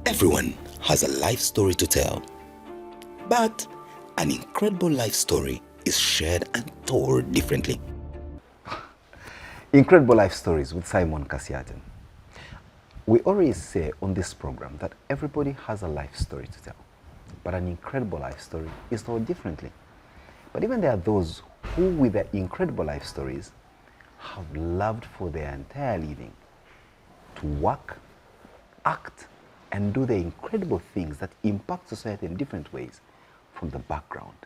Everyone has a life story to tell, but an incredible life story is shared and told differently. Incredible Life Stories with Simon Kasyate. We always say on this program that everybody has a life story to tell, but an incredible life story is told differently. But even there are those who, with their incredible life stories, have loved for their entire living to work, act, and do the incredible things that impact society in different ways from the background.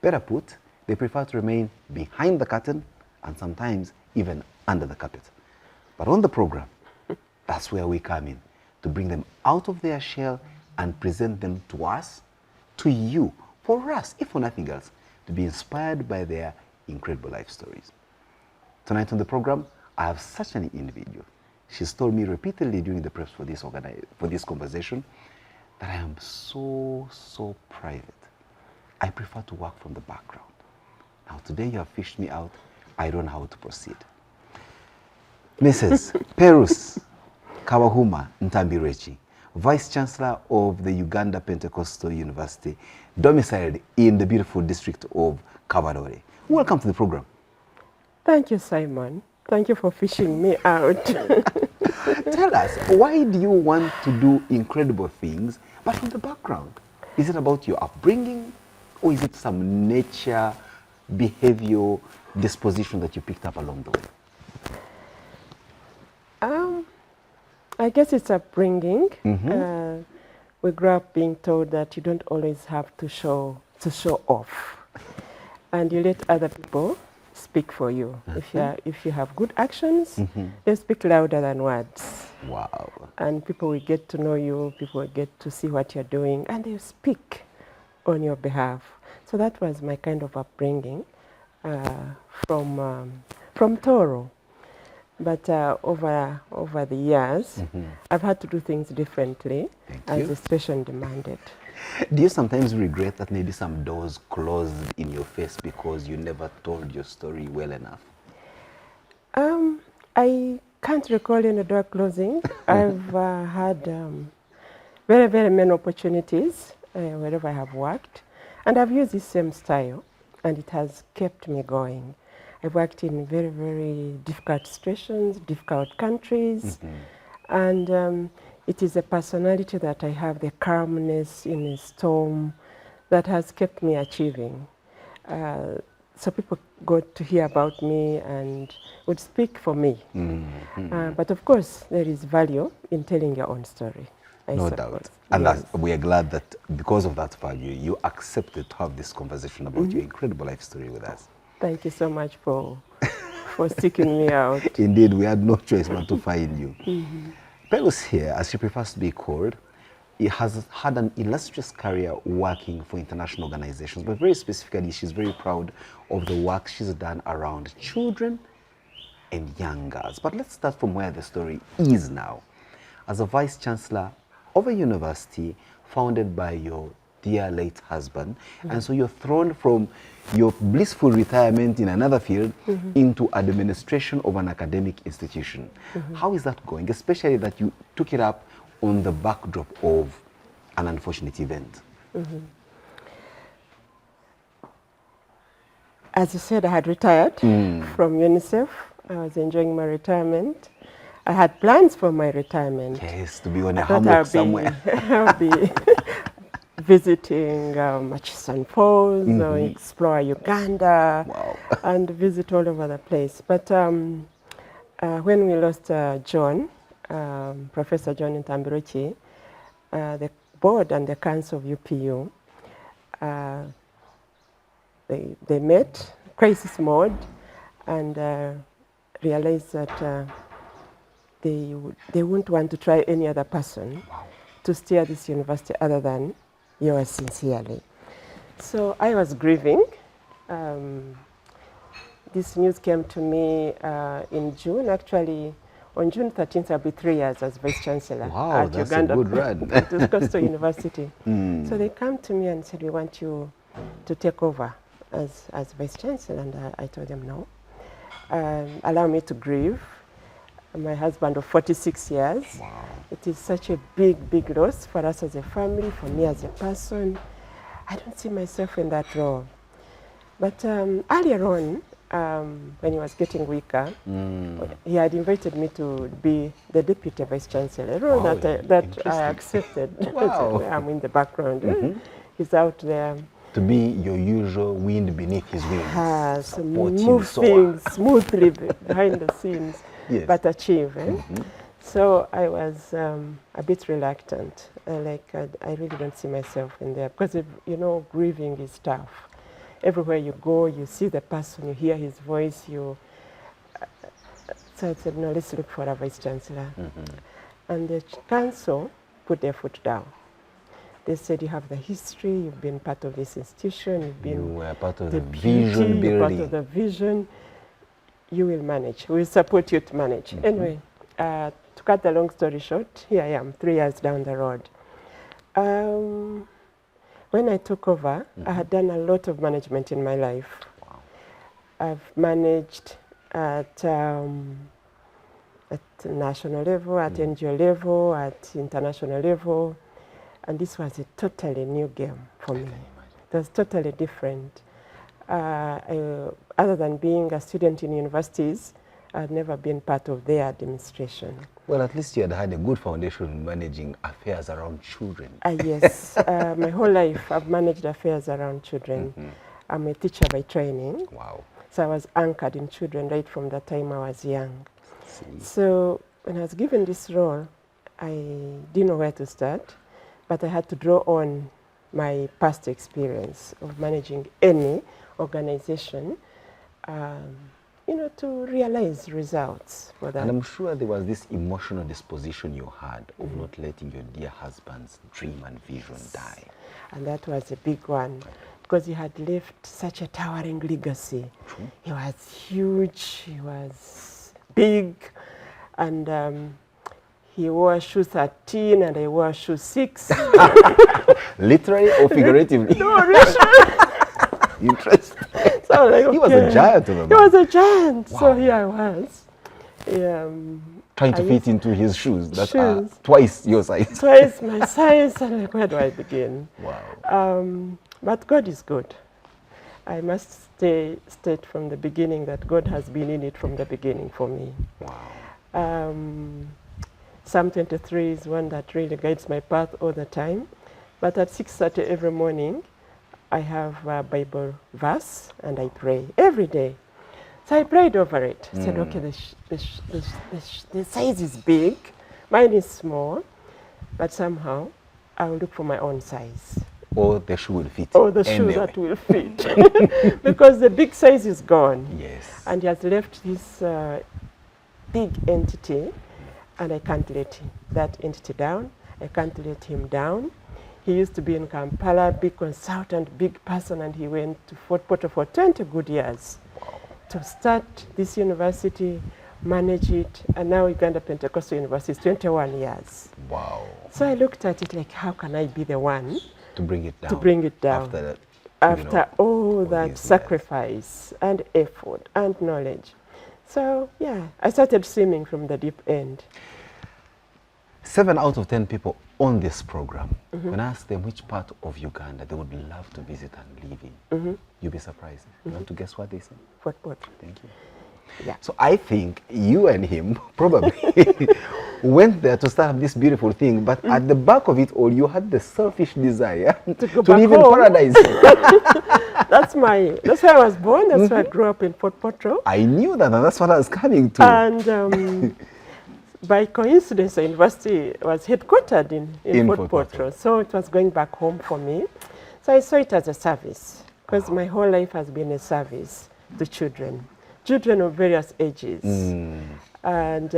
Better put, they prefer to remain behind the curtain and sometimes even under the carpet. But on the program, that's where we come in, to bring them out of their shell and present them to us, to you, for us, if for nothing else, to be inspired by their incredible life stories. Tonight on the program, I have such an individual. She's told me repeatedly during the preps for this conversation that I am so private. I prefer to work from the background. Now today you have fished me out. I don't know how to proceed. Mrs. Pelucy Ntambirweki, Vice Chancellor of the Uganda Pentecostal University, domiciled in the beautiful district of Kabarore. Welcome to the program. Thank you, Simon. Thank you for fishing me out. Tell us, why do you want to do incredible things, but from the background? Is it about your upbringing, or is it some nature, behavior, disposition that you picked up along the way? I guess it's upbringing. We grew up being told that you don't always have to show off, and you let other people speak for you. If you have good actions, they speak louder than words. Wow. And people will get to know you, people will get to see what you're doing, and they speak on your behalf. So that was my kind of upbringing from Toro. But over the years, I've had to do things differently as the situation demanded. Do you sometimes regret that maybe some doors closed in your face because you never told your story well enough? I can't recall any door closing. I've had very many opportunities wherever I have worked, and I've used this same style, and it has kept me going. I've worked in very difficult situations, difficult countries, and it is a personality that I have, the calmness in a storm, that has kept me achieving. So people got to hear about me and would speak for me. But of course, there is value in telling your own story. No doubt. And we are glad that because of that value, you accepted to have this conversation about your incredible life story with us. Thank you so much for seeking me out. Indeed, we had no choice but to find you. Pelucy here, as she prefers to be called, he has had an illustrious career working for international organizations, but very specifically, she's very proud of the work she's done around children and young girls. But let's start from where the story is now. As a Vice Chancellor of a university founded by your dear late husband, and so you're thrown from your blissful retirement in another field into administration of an academic institution. How is that going, especially that you took it up on the backdrop of an unfortunate event? As you said, I had retired from UNICEF. I was enjoying my retirement. I had plans for my retirement. Yes, to be on a hammock somewhere. I'll be visiting Murchison Falls, or explore Uganda, and visit all over the place. But when we lost John, Professor John Ntambirweki, the board and the council of UPU, they met, crisis mode, and realized that they wouldn't want to try any other person to steer this university other than yours sincerely. So I was grieving. This news came to me in June. Actually, on June 13th, I'll be 3 years as Vice Chancellor at that's Uganda a good run. Pentecostal University. So they come to me and said, we want you to take over as Vice Chancellor. And I told them no. Allow me to grieve. my husband of 46 years. Wow. It is such a big, big loss for us as a family, for me as a person. I don't see myself in that role. But earlier on, when he was getting weaker, he had invited me to be the Deputy Vice Chancellor, a role Wow, that I accepted. Wow. I'm in the background. He's out there. To be your usual wind beneath his wings. Supporting Move so things smoothly behind the scenes, Yes. but achieve. So I was a bit reluctant. I really don't see myself in there because, you know, grieving is tough. Everywhere you go, you see the person, you hear his voice. So I said, no, let's look for a Vice Chancellor. And the council put their foot down. They said, you have the history, you've been part of this institution, You were part of the the vision beauty, you're part building. of the vision. You will manage. We will support you to manage. Anyway, to cut the long story short, here I am, 3 years down the road. When I took over, I had done a lot of management in my life. Wow. I've managed at national level, at NGO level, at international level. And this was a totally new game for me. It was totally different. Other than being a student in universities, I'd never been part of their administration. Well, at least you had a good foundation in managing affairs around children. Yes, my whole life I've managed affairs around children. I'm a teacher by training. Wow. So I was anchored in children right from the time I was young. See. So when I was given this role, I didn't know where to start, but I had to draw on my past experience of managing any organization, you know, to realize results for that. And I'm sure there was this emotional disposition you had of not letting your dear husband's dream and vision die. And that was a big one, because he had left such a towering legacy. True. He was huge, he was big, and he wore shoe 13 and I wore shoe 6. Literally or figuratively? No, really. Interesting. So like, He was a giant of a man. He was a giant. Wow. So here I was. Trying to I fit into his shoes that are Shoes. twice your size. Twice my size, and like, where do I begin? Wow. But God is good. I must state from the beginning that God has been in it from the beginning for me. Wow. Psalm 23 is one that really guides my path all the time. But at 6:30 every morning, I have a Bible verse and I pray every day. So I prayed over it. I said, okay, the size is big, mine is small, but somehow I will look for my own size. Or the shoe will fit. Or the shoe anyway. that will fit. Because the big size is gone. Yes. And he has left this big entity, and I can't let that entity down. I can't let him down. He used to be in Kampala, big consultant, big person, and he went to Fort Portal for 20 good years to start this university, manage it, and now Uganda Pentecostal University is 21 years. Wow. So I looked at it like, how can I be the one To bring it down. to bring it down After that. after all all that these sacrifice and effort and knowledge? So yeah, I started swimming from the deep end. 7 out of 10 people on this program, when I ask them which part of Uganda they would love to visit and live in, you'll be surprised. You want to guess what they say? Fort Portal. Thank you. Yeah. So I think you and him probably went there to start this beautiful thing, but at the back of it all, you had the selfish desire to go back live in home. paradise. That's where I was born. That's where I grew up in Fort Portal. I knew that, and that's what I was coming to. And by coincidence, the university was headquartered in Fort Portal. So it was going back home for me. So I saw it as a service, because my whole life has been a service to children of various ages. And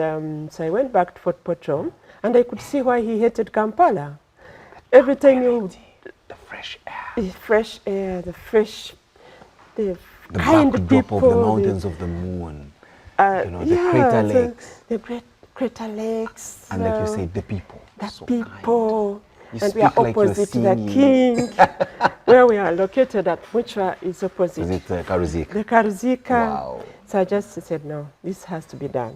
so I went back to Fort Portal, and I could see why he hated Kampala. Every time you... The fresh air. The fresh air, the The kind backdrop people. of the mountains of the moon. You know, the crater lakes. The great crater lakes. And like you say, the people. The So people. You And we are speak like you're opposite the singing. king, where we are located at, which is opposite Is it Karuzika? the Karuzika. Wow. So I just said, no, this has to be done.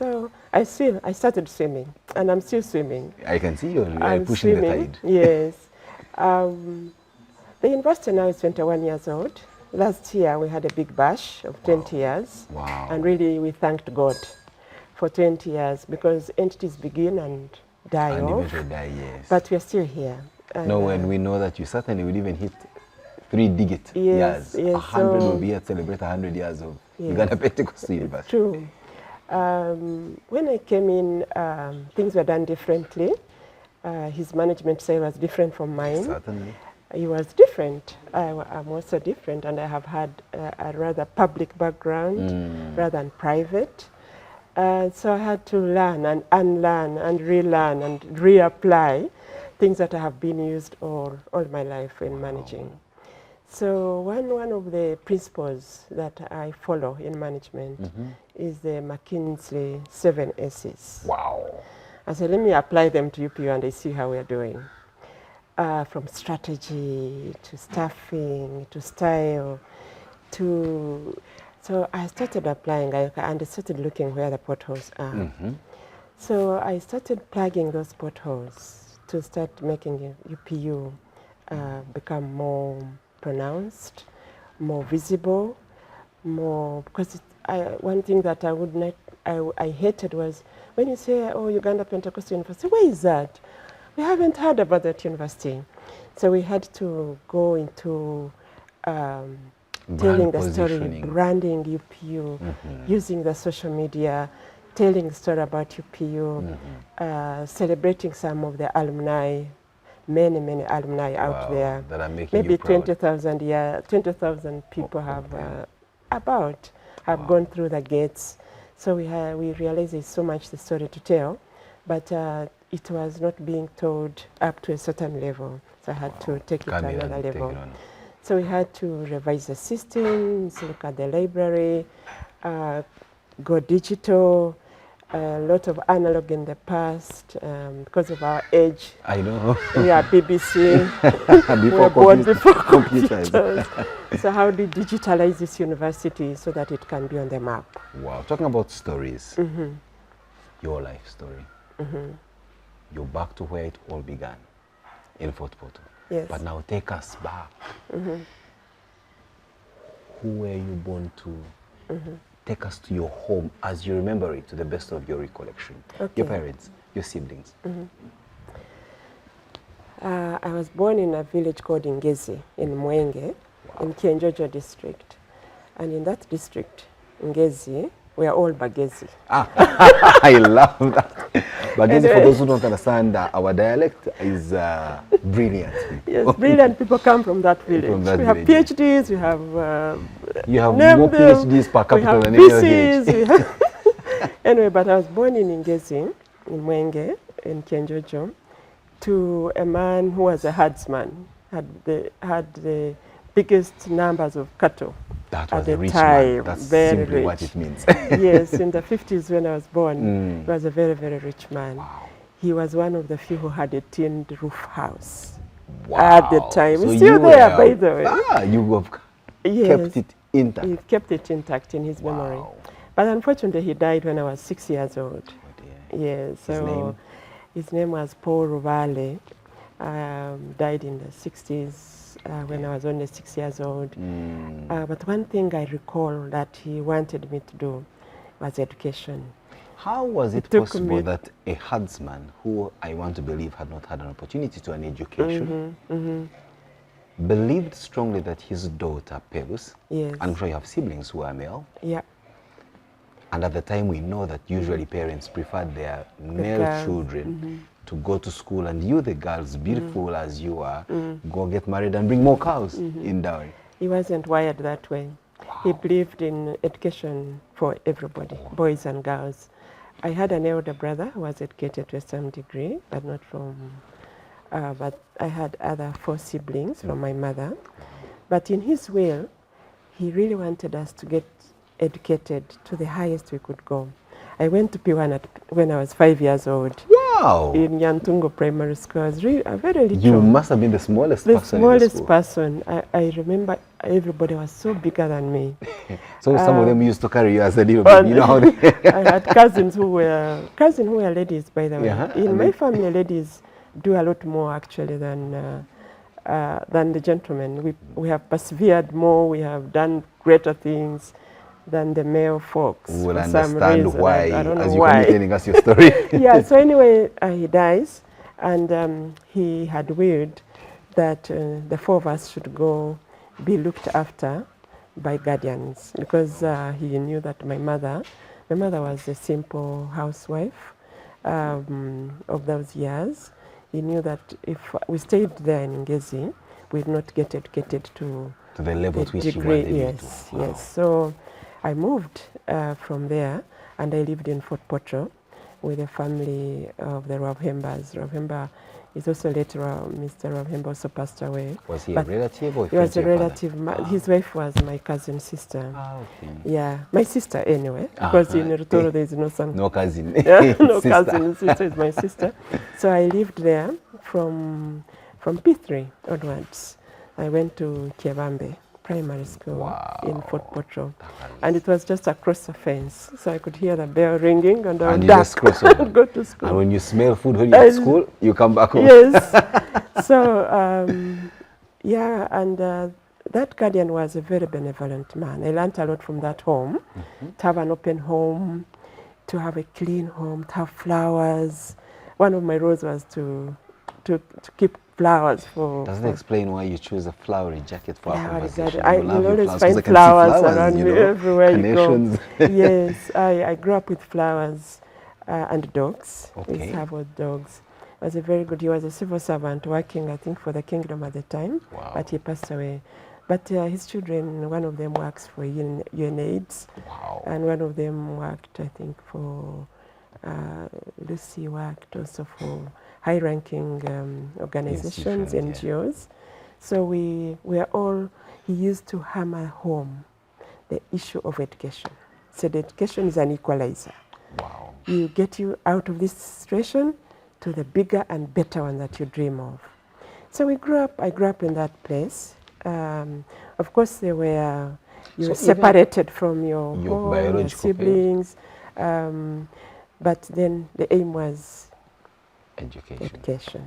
So I started swimming, and I'm still swimming. I can see you I'm pushing swimming, the tide. yes. The university now is 21 years old. Last year we had a big bash of 20 years. Wow. And really we thanked God for 20 years because entities begin and die And off. eventually die, yes. But we're still here. And, no, when we know that you certainly will even hit 3-digit yes, years. Yes, 100 will be here to celebrate 100 years of Uganda Pentecostal University. True. When I came in, things were done differently. His management style was different from mine. Certainly. He was different. I'm also different, and I have had a rather public background rather than private. So I had to learn and unlearn and relearn and reapply things that I have been used all my life in managing. So one of the principles that I follow in management is the McKinsey 7 S's. Wow. I said, let me apply them to UPU and I see how we're doing. From strategy to staffing to style to... So I started applying and I started looking where the potholes are. So I started plugging those potholes to start making UPU become more pronounced, more visible, more... Because one thing that I hated was when you say, oh, Uganda Pentecostal University, where is that? We haven't heard about that university. So we had to go into telling the story, branding UPU, using the social media, telling the story about UPU, celebrating some of the alumni, many alumni out there. That are making maybe you proud. 20,000 people have gone through the gates. So we realized there's so much the story to tell, but it was not being told up to a certain level. So I had to take it to another level. So we had to revise the systems, look at the library, go digital, a lot of analog in the past because of our age. I know. We are BBC. We were born before computers. So how do you digitalize this university so that it can be on the map? Wow. Talking about stories, your life story. You're back to where it all began, in Fort Portal. Yes. But now take us back. Who were you born to? Take us to your home as you remember it to the best of your recollection. Okay. Your parents, your siblings. I was born in a village called Ngezi in Mwenge, in Kienjojo district. And in that district, Ngezi, we are all Bagezi. I love that. Bagezi, for those who don't understand, our dialect is brilliant. Yes, brilliant people come from that village. From that we have PhDs, we have... you have more PhDs per capita than any other village. Anyway, but I was born in Ngezi, in Mwenge, in Kienjojo, to a man who was a herdsman, had the biggest numbers of cattle. That was at a the rich time, man. That's very simply rich. what it means. Yes, in the 50s when I was born, he was a very rich man. Wow. He was one of the few who had a tinned roof house Wow. at the time. So It's still there, by the way. You have kept it intact. He kept it intact in his memory. Wow. But unfortunately, he died when I was 6 years old. Oh dear. Yeah, so his name was Paul Ruvale. Died in the 60s when I was only 6 years old. But one thing I recall that he wanted me to do was education. How was it possible that a herdsman, who I want to believe had not had an opportunity to an education, believed strongly that his daughter, Pelucy, Yes. I'm sure you have siblings who are male, Yeah. and at the time we know that usually parents preferred their male girls. children to go to school, and you, the girls, beautiful as you are, go get married and bring more cows in dowry. He wasn't wired that way. He believed in education for everybody, boys and girls. I had an elder brother who was educated to some degree, but not from, but I had other 4 siblings from my mother. But in his will, he really wanted us to get educated to the highest we could go. I went to P1 when I was 5 years old. Wow. in Nyantungo Primary School. I was really, very little. You must have been the smallest The person in the smallest school. person. I remember everybody was so bigger than me. So some of them used to carry you as a little baby. You know how they I had cousins who were ladies, by the way. Yeah, In and my then- family, ladies do a lot more actually than the gentlemen. We have persevered more. We have done greater things than the male folks. We will for some understand reason. why I don't know as you why. continue telling us your story. Yeah. So anyway, he dies, and he had willed that the four of us should go be looked after by guardians, because he knew that my mother was a simple housewife of those years. He knew that if we stayed there in Ngezi, we'd not get educated to The level to which you degree. wanted you to. Yes, Wow. yes. So I moved from there, and I lived in Fort Portal with a family of the Ravhembas. Ravhemba is also later Mr. Ravhemba also passed away. Was he a But relative or a he was a friend to your relative. His wife was my cousin sister. father? Okay. Yeah, my sister anyway, because in Rutoro there is no son. No cousin. Yeah, no Sister. cousin. Sister is my sister. So I lived there from P3 onwards. I went to Kiabambe Primary School in Fort Portal, and it was just across the fence, so I could hear the bell ringing, and I would And you duck just cross over. go to school. And when you smell food when you're at school, you come back home. Yes. So yeah, and that guardian was a very benevolent man. I learned a lot from that home. To have an open home, to have a clean home, to have flowers. One of my roles was to keep flowers for. Doesn't explain why you choose a flowery jacket for our conversation. I You love will your always flowers, 'cause I find can see flowers around you me know, everywhere you go. carnations. Yes, I grew up with flowers and dogs. We used Okay. to have old dogs. He was a civil servant working, I think, for the kingdom at the time, Wow. but he passed away. But his children, one of them works for UNAIDS, Wow. and one of them worked, I think, for Lucy worked also for high-ranking organizations, Institutions, yeah. NGOs. So we are all, he used to hammer home the issue of education. So the education is an equalizer. Wow. You get you out of this situation to the bigger and better one that you dream of. So I grew up in that place. Of course, you were separated from your home, your biological siblings, but then the aim was education.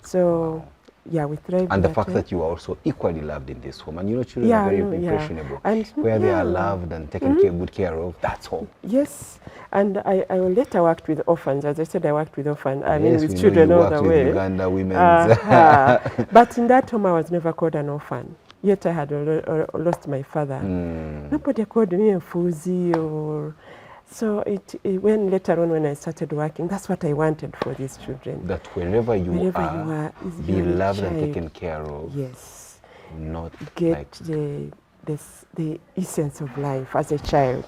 So yeah, we thrived. And the fact that you are also equally loved in this home, and you know, children are very impressionable. And where they are loved and taken good care of, that's home. Yes, and I later worked with orphans. As I said, I worked with orphans. I mean, Yes, with we know children you all worked the with way. Uganda women's. But in that home, I was never called an orphan. Yet I had lost my father. Nobody called me a Fuzi or. So when later on when I started working, that's what I wanted for these children. That wherever you are, be loved and taken care of. Yes. Not Get like the essence of life as a child.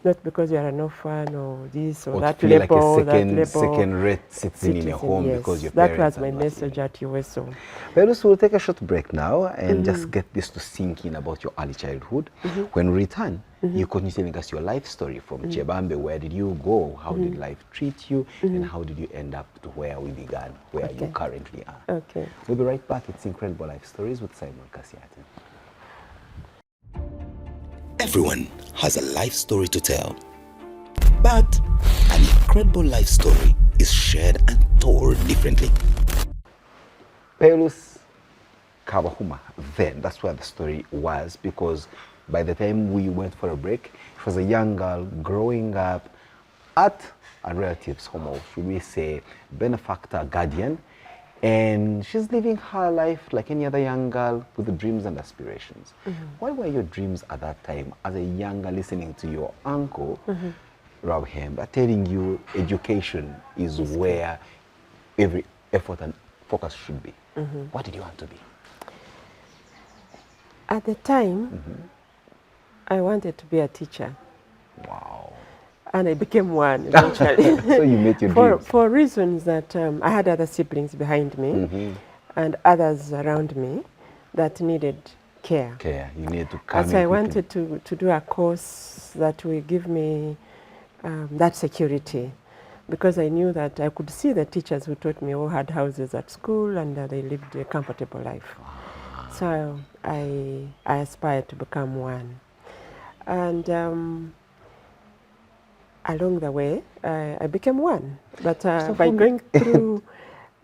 Not because you are an orphan or this or that to feel label, like a second-rate citizen in your home, yes. because your That parents was my are not message here. at USO. Pelucy, we'll take a short break now and just get this to sink in about your early childhood. When we return, you continue telling us your life story from Chebambe. Where did you go? How did life treat you? And how did you end up to where we began, where you currently are? Okay. We'll be right back. It's Incredible Life Stories with Simon Kasyate. Everyone has a life story to tell. But an incredible life story is shared and told differently. Pelucy Kabahuma, then, that's where the story was, because by the time we went for a break, she was a young girl growing up at a relative's home, or should we say benefactor, guardian, and she's living her life like any other young girl with dreams and aspirations. What were your dreams at that time as a young girl listening to your uncle, Ravhemba, telling you education is where every effort and focus should be? What did you want to be? At the time, I wanted to be a teacher. Wow. And I became one eventually. So you met your dreams. For reasons that I had other siblings behind me and others around me that needed care. Okay, you need to come So I wanted to do a course that will give me that security. because I knew that I could see the teachers who taught me all had houses at school and they lived a comfortable life. So I aspired to become one. And along the way, I became one. But by going through,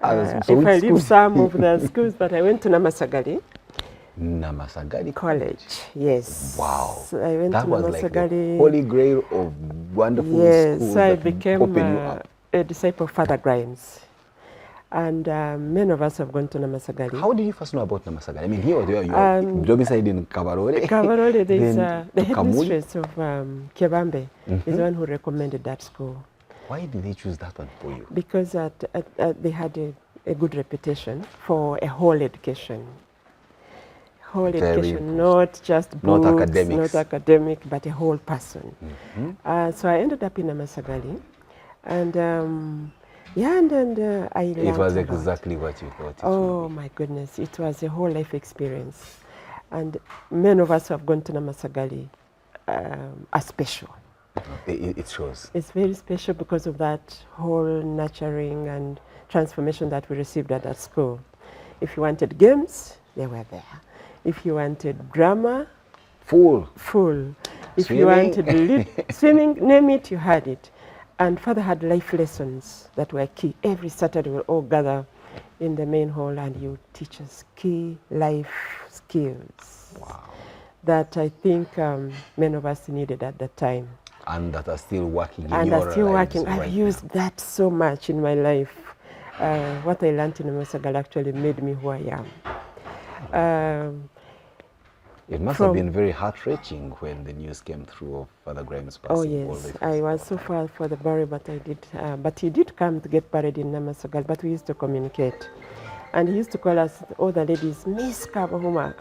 if I leave some of the schools, but I went to Namasagali. Namasagali College, yes. Wow. So I went that to was Namasagali. like the holy grail of wonderful schools. So I that became open you up. a disciple of Father Grimes. And many of us have gone to Namasagali. How did you first know about Namasagali? I mean, here you are domiciled in Kabarole. Kabarole, there is the Kamuli? headmistress of Kebambe is the one who recommended that school. Why did they choose that one for you? Because they had a good reputation for a whole education. Whole education, not just books, not academic, but a whole person. So I ended up in Namasagali. And I learned It was a lot. exactly what you thought it Oh would be. my goodness, it was a whole life experience. And many of us who have gone to Namasagali are special. It shows. It's very special because of that whole nurturing and transformation that we received at that school. If you wanted games, they were there. If you wanted drama, Full. If you wanted swimming, name it, you had it. And Father had life lessons that were key. Every Saturday we'll all gather in the main hall and you teach us key life skills. Wow. That I think many of us needed at the time. And that are still working in and your are still lives working. right I've used that so much in my life. What I learned in Namasagali actually made me who I am. It must have been very heart-wrenching when the news came through of Father Grimes passing. Oh yes, I was so far for the burial, but he did come to get buried in Namasagali, but we used to communicate. And he used to call us, all the ladies, Miss Kabahuma.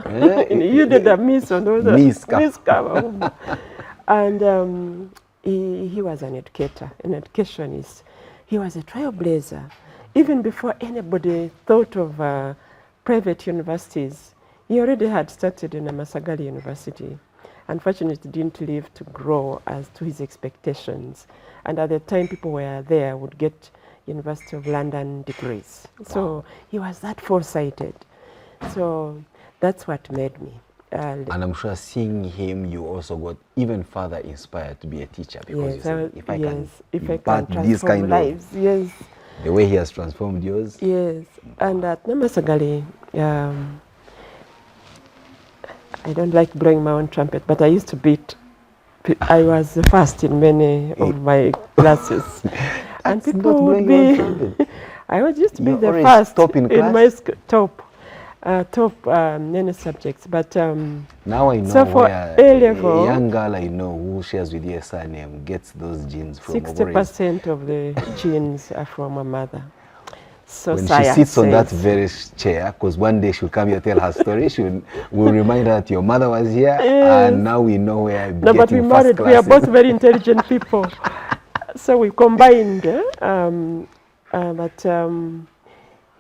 You did the Miss on all the Miss Kabahuma. And he was an educator, an educationist. He was a trailblazer. Even before anybody thought of private universities, he already had started in Namasagali University. Unfortunately, didn't live to grow as to his expectations. And at the time people were there would get University of London degrees. Wow. So he was that foresighted. So that's what made me. And I'm sure seeing him, you also got even further inspired to be a teacher, because you said, if I can transform lives, yes. The way he has transformed yours. Yes, and at Namasagali, I don't like blowing my own trumpet, but I used to beat. I was the first in many of my classes. And people would be, I used to be the first in my top many subjects. But now I know so for A-level, a young girl I know who shares with you a surname gets those genes from 60% of the genes are from a mother. So when she sits on that very chair, because one day she'll come here to tell her story, we'll remind her that your mother was here, and now we know where I'm No, but we married, we are both very intelligent people. So we combined,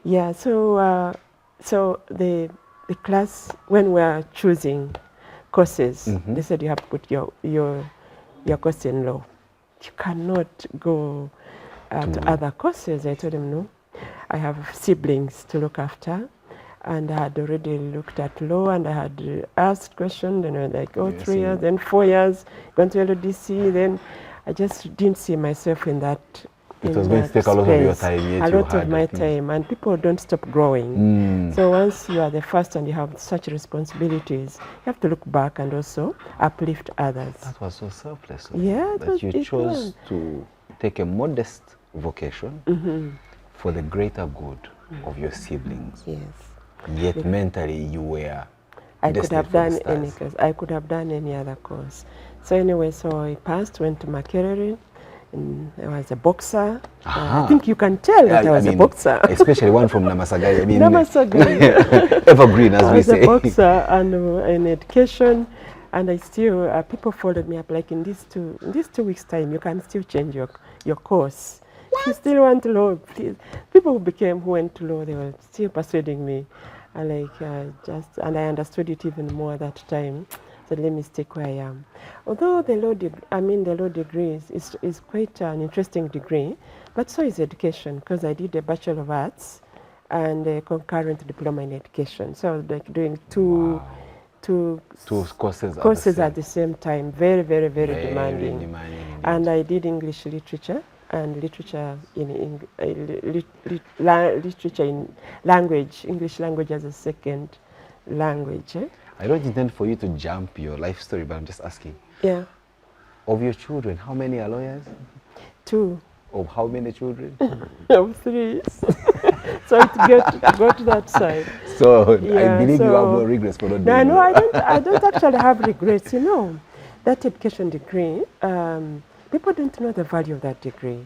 yeah, so the class, when we are choosing courses, they said you have to put your course in law. You cannot go to other courses. I told them no. I have siblings to look after, and I had already looked at law, and I had asked questions, and I was like, oh, 3 years, then 4 years, gone to LDC, then I just didn't see myself in that. It was going to take a lot of your time. A lot of my time, and people don't stop growing. So once you are the first and you have such responsibilities, you have to look back and also uplift others. That was so selfless. Yeah, that you chose to take a modest vocation for the greater good of your siblings. Yes. Yet mentally you were I could have done any course. I could have done any other course. So anyway, so I passed, went to Makerere, and I was a boxer. I think you can tell that I was a boxer. Especially one from Namasagali. Namasagali. Evergreen, as we say. I was a boxer and in education, and I still, people followed me up, like in these 2 weeks' time, you can still change your course. What? If you still want law, please. People who went to law, they were still persuading me. And and I understood it even more that time. So let me stick where I am. Although the law degree is quite an interesting degree, But so is education, because I did a Bachelor of Arts and a concurrent diploma in education. So I was like doing two courses at the same time. Very, very, very demanding. And I did English literature and literature in literature in language, English language as a second language. I don't intend for you to jump your life story, but I'm just asking. Yeah. Of your children, how many are lawyers? 2. Of how many children? Of 3. So it go to that side. So yeah, I believe you have no regrets for not doing that. No, I don't actually have regrets. You know, that education degree, people don't know the value of that degree.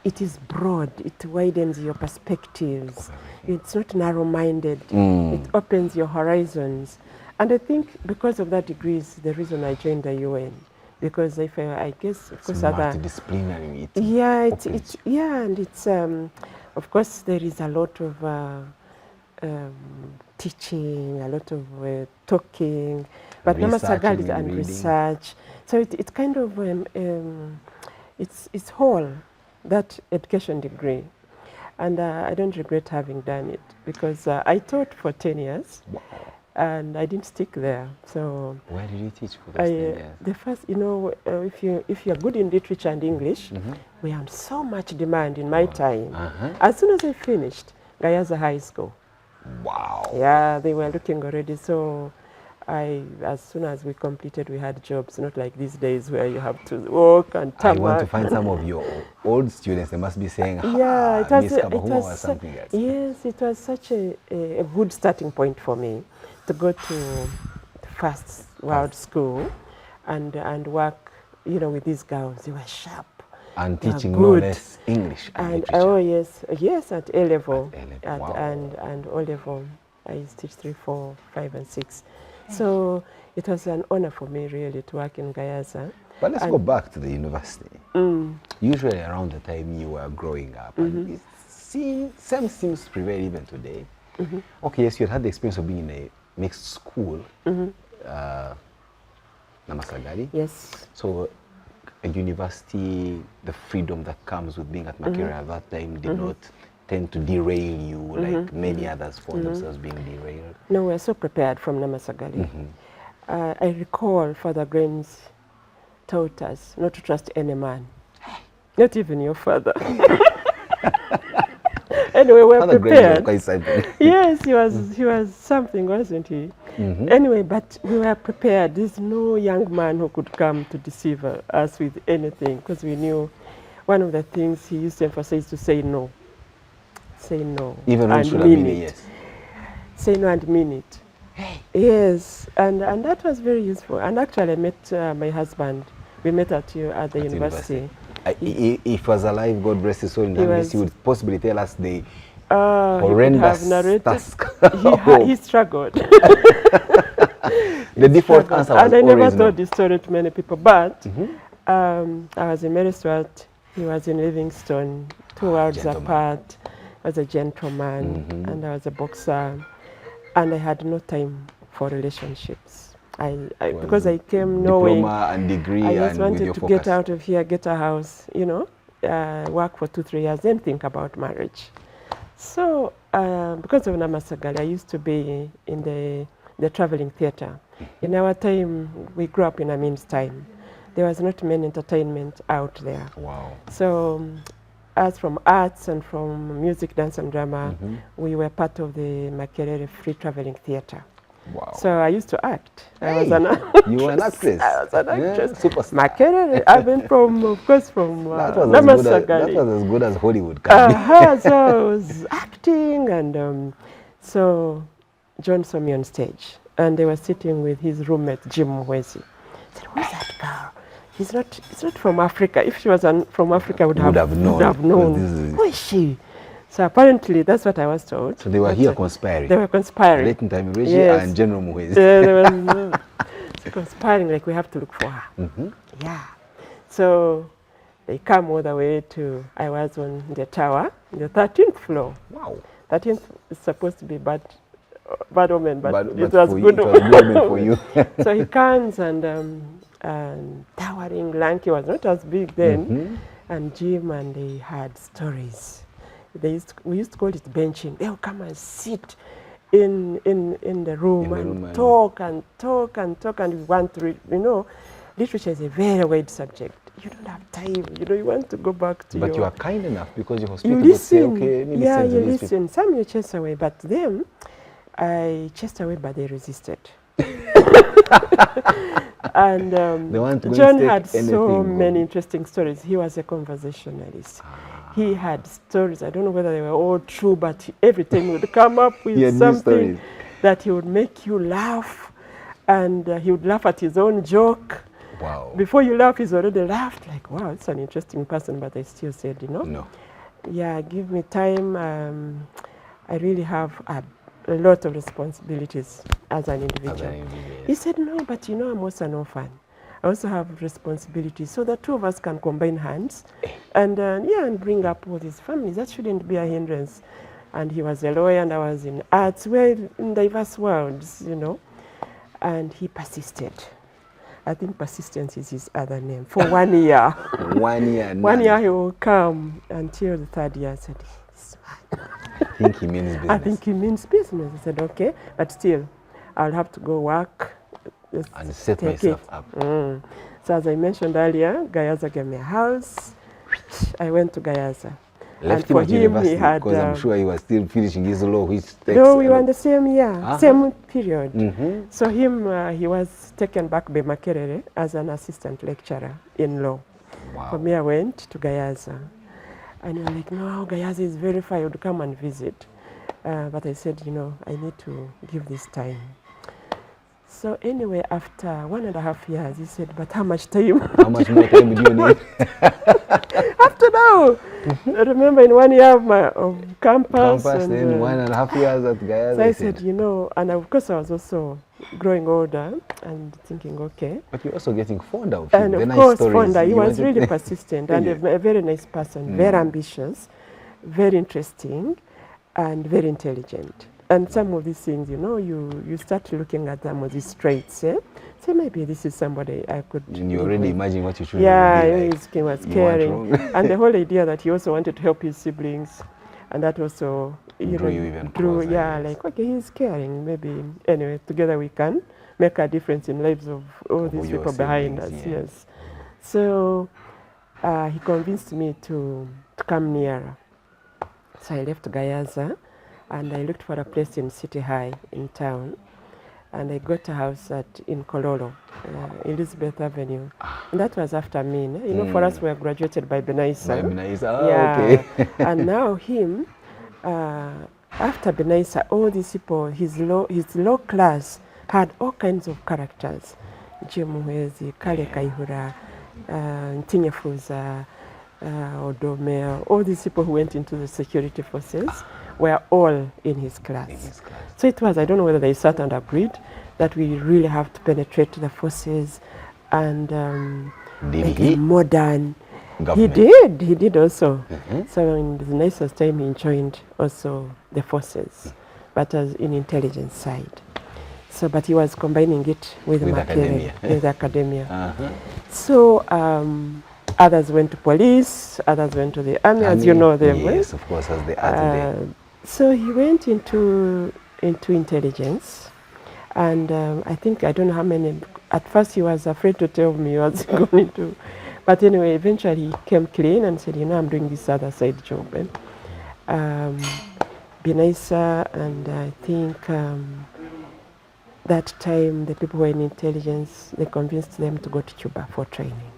It is broad. It widens your perspectives. It's not narrow-minded. It opens your horizons. And I think because of that degree is the reason I joined the UN. Because if I guess, of course, multidisciplinary. And it's of course there is a lot of teaching, a lot of talking, but Namasagali and research. So it kind of it's whole, that education degree, and I don't regret having done it because I taught for 10 years. Wow. And I didn't stick there. So where did you teach for those 10 years? The first, you know, if you're good in literature and English, we had so much demand in my time. As soon as I finished Gayaza High School. Wow. Yeah, they were looking already. So as soon as we completed, we had jobs. Not like these days where you have to work and tarmac. I want to find some of your old students. They must be saying, yeah, it was or something else. Yes, it was such a good starting point for me to go to the first world school and work, you know, with these girls. They were sharp. And teaching no less English and literature. Oh yes, at A level. Wow. And O level. I used to teach 3, 4, 5, and 6. So it was an honor for me really to work in Gayaza. But let's go back to the university. Usually around the time you were growing up, and same seems to prevail even today. Okay, yes, you had the experience of being in a mixed school, Namasagari. Yes. So a university, the freedom that comes with being at Makerere at that time did not tend to derail you like many others found themselves being derailed. No, we're so prepared from Namasagali. I recall Father Graham's taught us not to trust any man, not even your father. Anyway, we're prepared. Yes, he was something, wasn't he? Anyway, but we were prepared. There's no young man who could come to deceive us with anything, because we knew one of the things he used to emphasize to say no. Say no. Even when should have been a yes. Say no and mean it. Yes, and that was very useful. And actually, I met my husband. We met at the university. If he was alive, God rest his soul in heaven, he would possibly tell us the horrendous task. He struggled. The default answer was and I never always told no. this story to many people, but I was in Mary Stuart, he was in Livingston, 2 worlds apart. I was a gentleman, and I was a boxer, and I had no time for relationships. Because I came knowing diploma and degree, I just and wanted with to your get focus. out of here, get a house, you know, work for 2, 3 years, then think about marriage. So because of Namasagali, I used to be in the traveling theatre. In our time, we grew up in Amin's time. There was not many entertainment out there. Wow. So as from arts and from music, dance and drama, we were part of the Makerere Free Traveling Theatre. Wow. So I used to act. Hey, I was an actress. You were an actress. I was an actress. Yeah, superstar. Makerere, I've been from, of course, from that was Namasagali. as good as Hollywood can be. So I was acting, and so John saw me on stage, and they were sitting with his roommate, Jim Mwezi. I said, who's that girl? It's not from Africa. If she was from Africa, I would have known. Who is she? So apparently, that's what I was told. So they were here conspiring. They were conspiring. Late Ntambirweki and General Muhwezi. They were conspiring, like we have to look for her. Yeah. So they come all the way to, I was on the tower, the 13th floor. Wow. 13th is supposed to be bad omen, but it was was good. It was good for you. So he comes and towering, lanky, was not as big then. and Jim, and they had stories. We used to call it benching. They would come and sit in the room and talk and talk and talk, and we want to read. You know, literature is a very wide subject. You don't have time. You know, you want to go back to But your... you are kind enough because your hospital You would say, listen. okay, let me Yeah, send you to these listen. Some you chase away, but them, I chased away, but they resisted. And John had so many interesting stories. He was a conversationalist. He had stories. I don't know whether they were all true, but everything would come up with something that he would make you laugh, and he would laugh at his own joke. Wow. Before you laugh, he's already laughed. Like, wow, it's an interesting person, but I still said, you know, no. Yeah, give me time. I really have a lot of responsibilities as an individual. He said, no, but you know, I'm also an orphan. I also have responsibilities. So the two of us can combine hands and, and bring up all these families. That shouldn't be a hindrance. And he was a lawyer and I was in arts. We're in diverse worlds, you know. And he persisted. I think persistence is his other name. For 1 year. 1 year. 1 year he will come until the third year. I said, I think he means business. I think he means business. I said, okay, but still, I'll have to go work. And set myself up. So as I mentioned earlier, Gayaza gave me a house. I went to Gayaza. Left him at university because I'm sure he was still finishing his law, which takes... No, we were in the same year, same period. So he was taken back by Makerere as an assistant lecturer in law. Wow. For me, I went to Gayaza. And you're like, no, Gayaza is very far, you'd come and visit. But I said, you know, I need to give this time. So anyway, after 1.5 years, he said, but how much time? How much more time do you need? After now, I remember in 1 year of campus. And then 1.5 years at Gayaza. So I said, you know, and of course I was also growing older and thinking, okay. But you're also getting fonder of him. And of course, fonder. He was really persistent and a very nice person, very ambitious, very interesting, and very intelligent. And some of these things, you know, you start looking at them as these traits. Say maybe this is somebody I could... And you already imagine what you should he was caring. And the whole idea that he also wanted to help his siblings. And that also, like, okay, he's caring. Maybe, anyway, together we can make a difference in lives of all these people behind us. Yes. So he convinced me to come nearer. So I left Gayaza. And I looked for a place in City High in town. And I got a house in Kololo, Elizabeth Avenue. And that was after me. You know, for us, we were graduated by Benaisa. Okay. And now him, after Benaisa, all these people, his law class had all kinds of characters. Jim Mwezi, Kale Kaihura, Ntinyefuza, Odome, all these people who went into the security forces were all in his class. So it was, I don't know whether they sat and agreed that we really have to penetrate the forces and make it modern. Government. He did also. So in the nicest time he joined also the forces, but as in intelligence side. So, but he was combining it with academia. So others went to police, others went to the army, as you know them. Yes, of course, as they are today. So he went into intelligence, and I think, I don't know how many, at first he was afraid to tell me he was going to, but anyway, eventually he came clean and said, you know, I'm doing this other side job. Benaisa, and I think that time the people who were in intelligence, they convinced them to go to Cuba for training.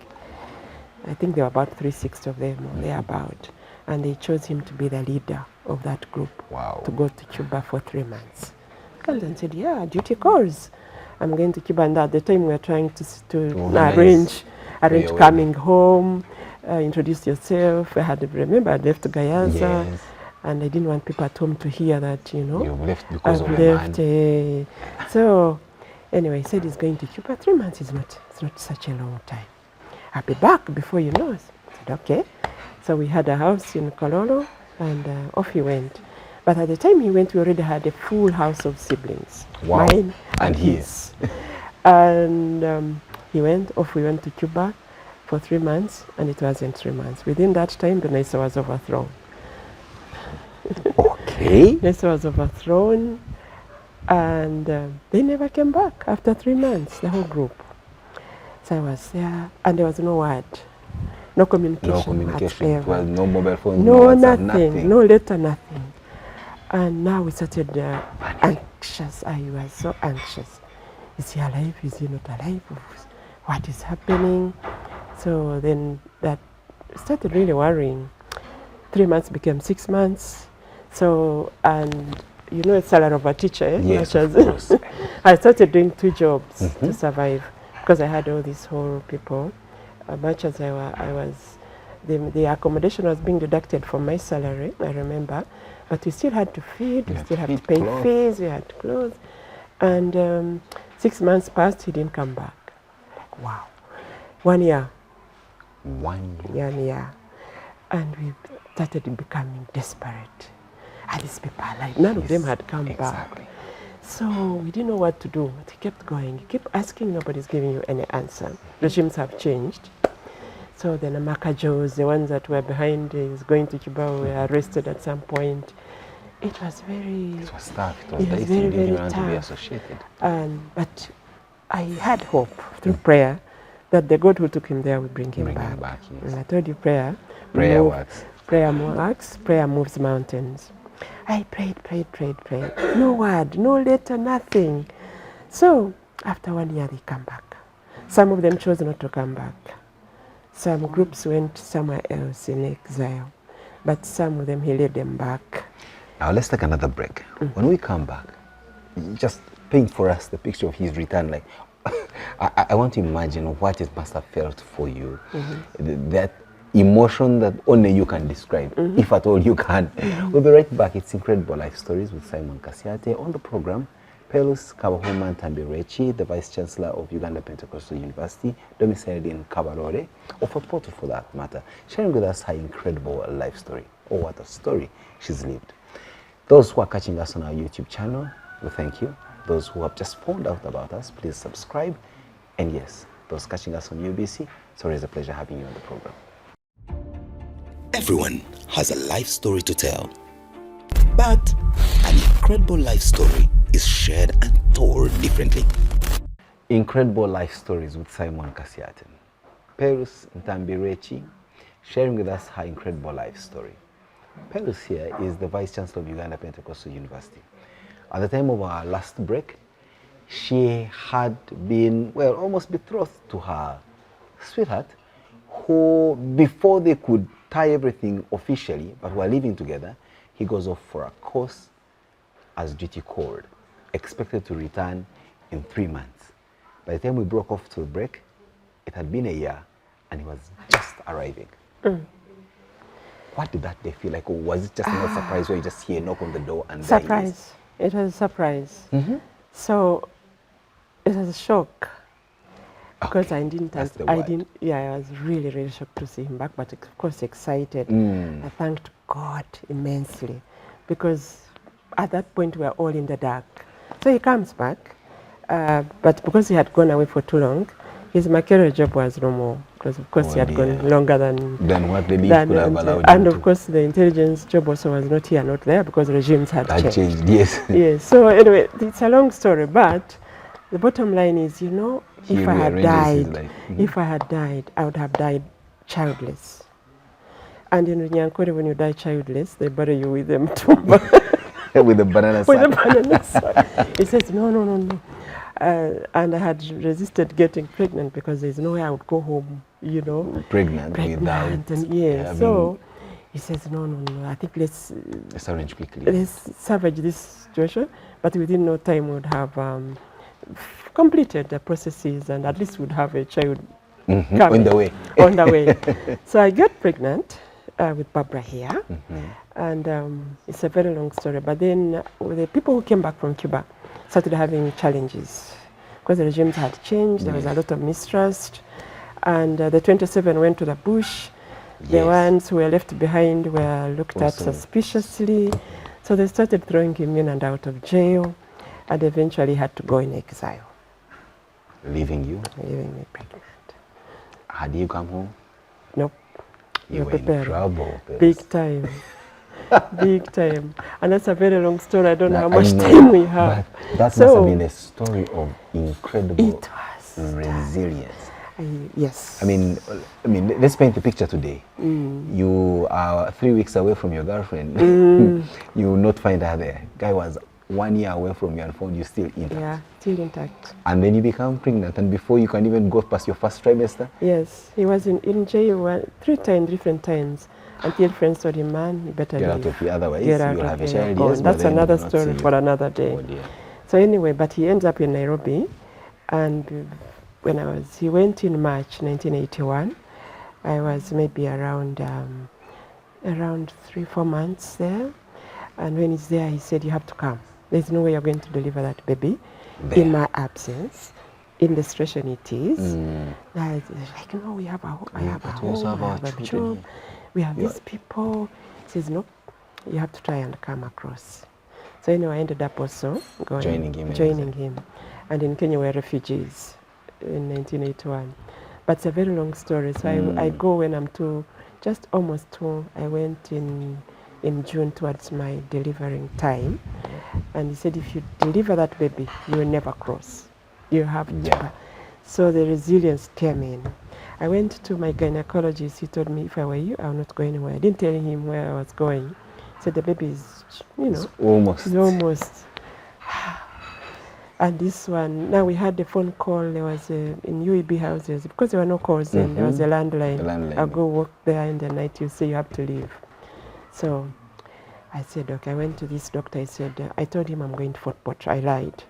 I think there were about 360 of them, or thereabout. And they chose him to be the leader of that group. Wow. To go to Cuba for 3 months. And then said, yeah, duty calls. I'm going to Cuba. And at the time we were trying to arrange coming home, introduce yourself. I left Gayaza. And I didn't want people at home to hear that, you know. You've left because I've left. So anyway, he said he's going to Cuba. 3 months is not such a long time. I'll be back before you know. I said, okay. So we had a house in Kololo, and off he went. But at the time he went, we already had a full house of siblings. Wow. Mine and his. And we went to Cuba. for 3 months, and it wasn't 3 months. Within that time, the NISA was overthrown. Okay. NISA was overthrown, and they never came back after 3 months, the whole group. So I was there, and there was no word, no communication. No communication. Whatsoever. Well, no mobile phone, No, WhatsApp, nothing, no letter, nothing. And now we started anxious. I was so anxious. Is he alive? Is he not alive? What is happening? So then that started really worrying. 3 months became 6 months. So, and you know, a salary of a teacher. Yes, of course. I started doing 2 jobs to survive because I had all these whole people. Much as I was, the accommodation was being deducted from my salary, I remember. But we still had to feed, we still had to pay fees, we had clothes. And 6 months passed, he didn't come back. Like, wow. 1 year. 1 year. 1 year. And we started becoming desperate. Are these people alive? None of them had come back. So we didn't know what to do. But he kept going. He kept asking, nobody's giving you any answer. Regimes have changed. So then the Makajos, the ones that were behind is going to Cuba, were arrested at some point. It was very... It was tough. It was dicey. You didn't want to be associated. But I had hope through prayer that the God who took him there would bring him back. Yes. And I told you prayer. Prayer works. Prayer works. Prayer moves mountains. I prayed. No word, no letter, nothing. So after 1 year, they come back. Some of them chose not to come back. Some groups went somewhere else in exile. But some of them, he led them back. Now let's take another break. When we come back, just paint for us the picture of his return. Like, I want to imagine what it must have felt for you. That emotion that only you can describe, if at all you can. We'll be right back. It's Incredible Life Stories with Simon Kasyate. On the program, Pelucy Ntambirweki, the Vice Chancellor of Uganda Pentecostal University, domiciled in Kabarore, or for Porto for that matter, sharing with us her incredible life story, or what a story she's lived. Those who are catching us on our YouTube channel, we thank you. Those who have just found out about us, please subscribe. And yes, those catching us on UBC, it's always a pleasure having you on the program. Everyone has a life story to tell, but an incredible life story is shared and told differently. Incredible Life Stories with Simon Kasyate. Pelucy Ntambirweki, sharing with us her incredible life story. Pelucy here is the Vice Chancellor of Uganda Pentecostal University. At the time of our last break, she had been, well, almost betrothed to her sweetheart, who, before they could tie everything officially, but were living together, he goes off for a course as duty called, expected to return in 3 months. By the time we broke off to the break, it had been a year, and he was just arriving. What did that day feel like? Or was it just a surprise where you just hear a knock on the door and surprise? It was a surprise. So it was a shock because I was really shocked to see him back, but of course excited. I thanked God immensely because at that point we were all in the dark. So he comes back, but because he had gone away for too long, his Makerere job was no more, because of course he had gone longer than what the leave could have allowed him and of course the intelligence job also was not here, not there, because regimes had changed. Yes. Yes. So anyway, it's a long story, but the bottom line is, you know, if I had died, I would have died childless. And in Nyankore, when you die childless, they bury you with them too. With the banana sack. With the banana sack. He says, no. And I had resisted getting pregnant because there's no way I would go home, you know. Pregnant without. And yes. So he says, no. I think let's arrange quickly. Let's salvage this situation. But within no time we would have completed the processes, and at least would have a child on the way. On the way. So I get pregnant with Barbara here. And it's a very long story. But then the people who came back from Cuba started having challenges because the regimes had changed. There was a lot of mistrust. And the 27 went to the bush. The ones who were left behind were looked at suspiciously. So they started throwing him in and out of jail, and eventually had to go in exile. Leaving you? Leaving me pregnant. Had you come home? Nope. You were in preparing. trouble. Big time. Big time. And that's a very long story. I don't know how I much know, time we have. But that must have been a story of incredible resilience. Yes. I mean, let's paint the picture today. You are 3 weeks away from your girlfriend. You will not find her there. Guy was 1 year away from you and found you still intact. Yeah, still intact. And then you become pregnant, and before you can even go past your first trimester? Yes, he was in jail 3 times, different times, until friends told him, man, you better Get leave. out of here, otherwise Get out you'll of have a here. child. Oh, Yes, that's but then another we will not see story you. for another day. Oh dear. So anyway, but he ends up in Nairobi, and when he went in March 1981. I was maybe around 3-4 months there, and when he's there, he said, you have to come. There's no way you're going to deliver that baby There. in my absence, in the situation it is. I was like, no, we have a home, I have a But we also home, have I our have a children job, here. we have these people. He says, no, you have to try and come across. So anyway, I ended up also Joining him. And in Kenya, we're refugees in 1981. But it's a very long story. So I go when I'm just almost 2. I went in June towards my delivering time. And he said, if you deliver that baby, you will never cross. You have to. Yeah. So the resilience came in. I went to my gynecologist. He told me if I were you, I would not go anywhere. I didn't tell him where I was going. He said, the baby is, It's almost. And this one, now we had a phone call. There was in UEB houses, because there were no calls then, there was a landline. I'll go work there in the night, you say you have to leave. So I said, okay, I went to this doctor. I said, I told him I'm going to Fort Porch. I lied.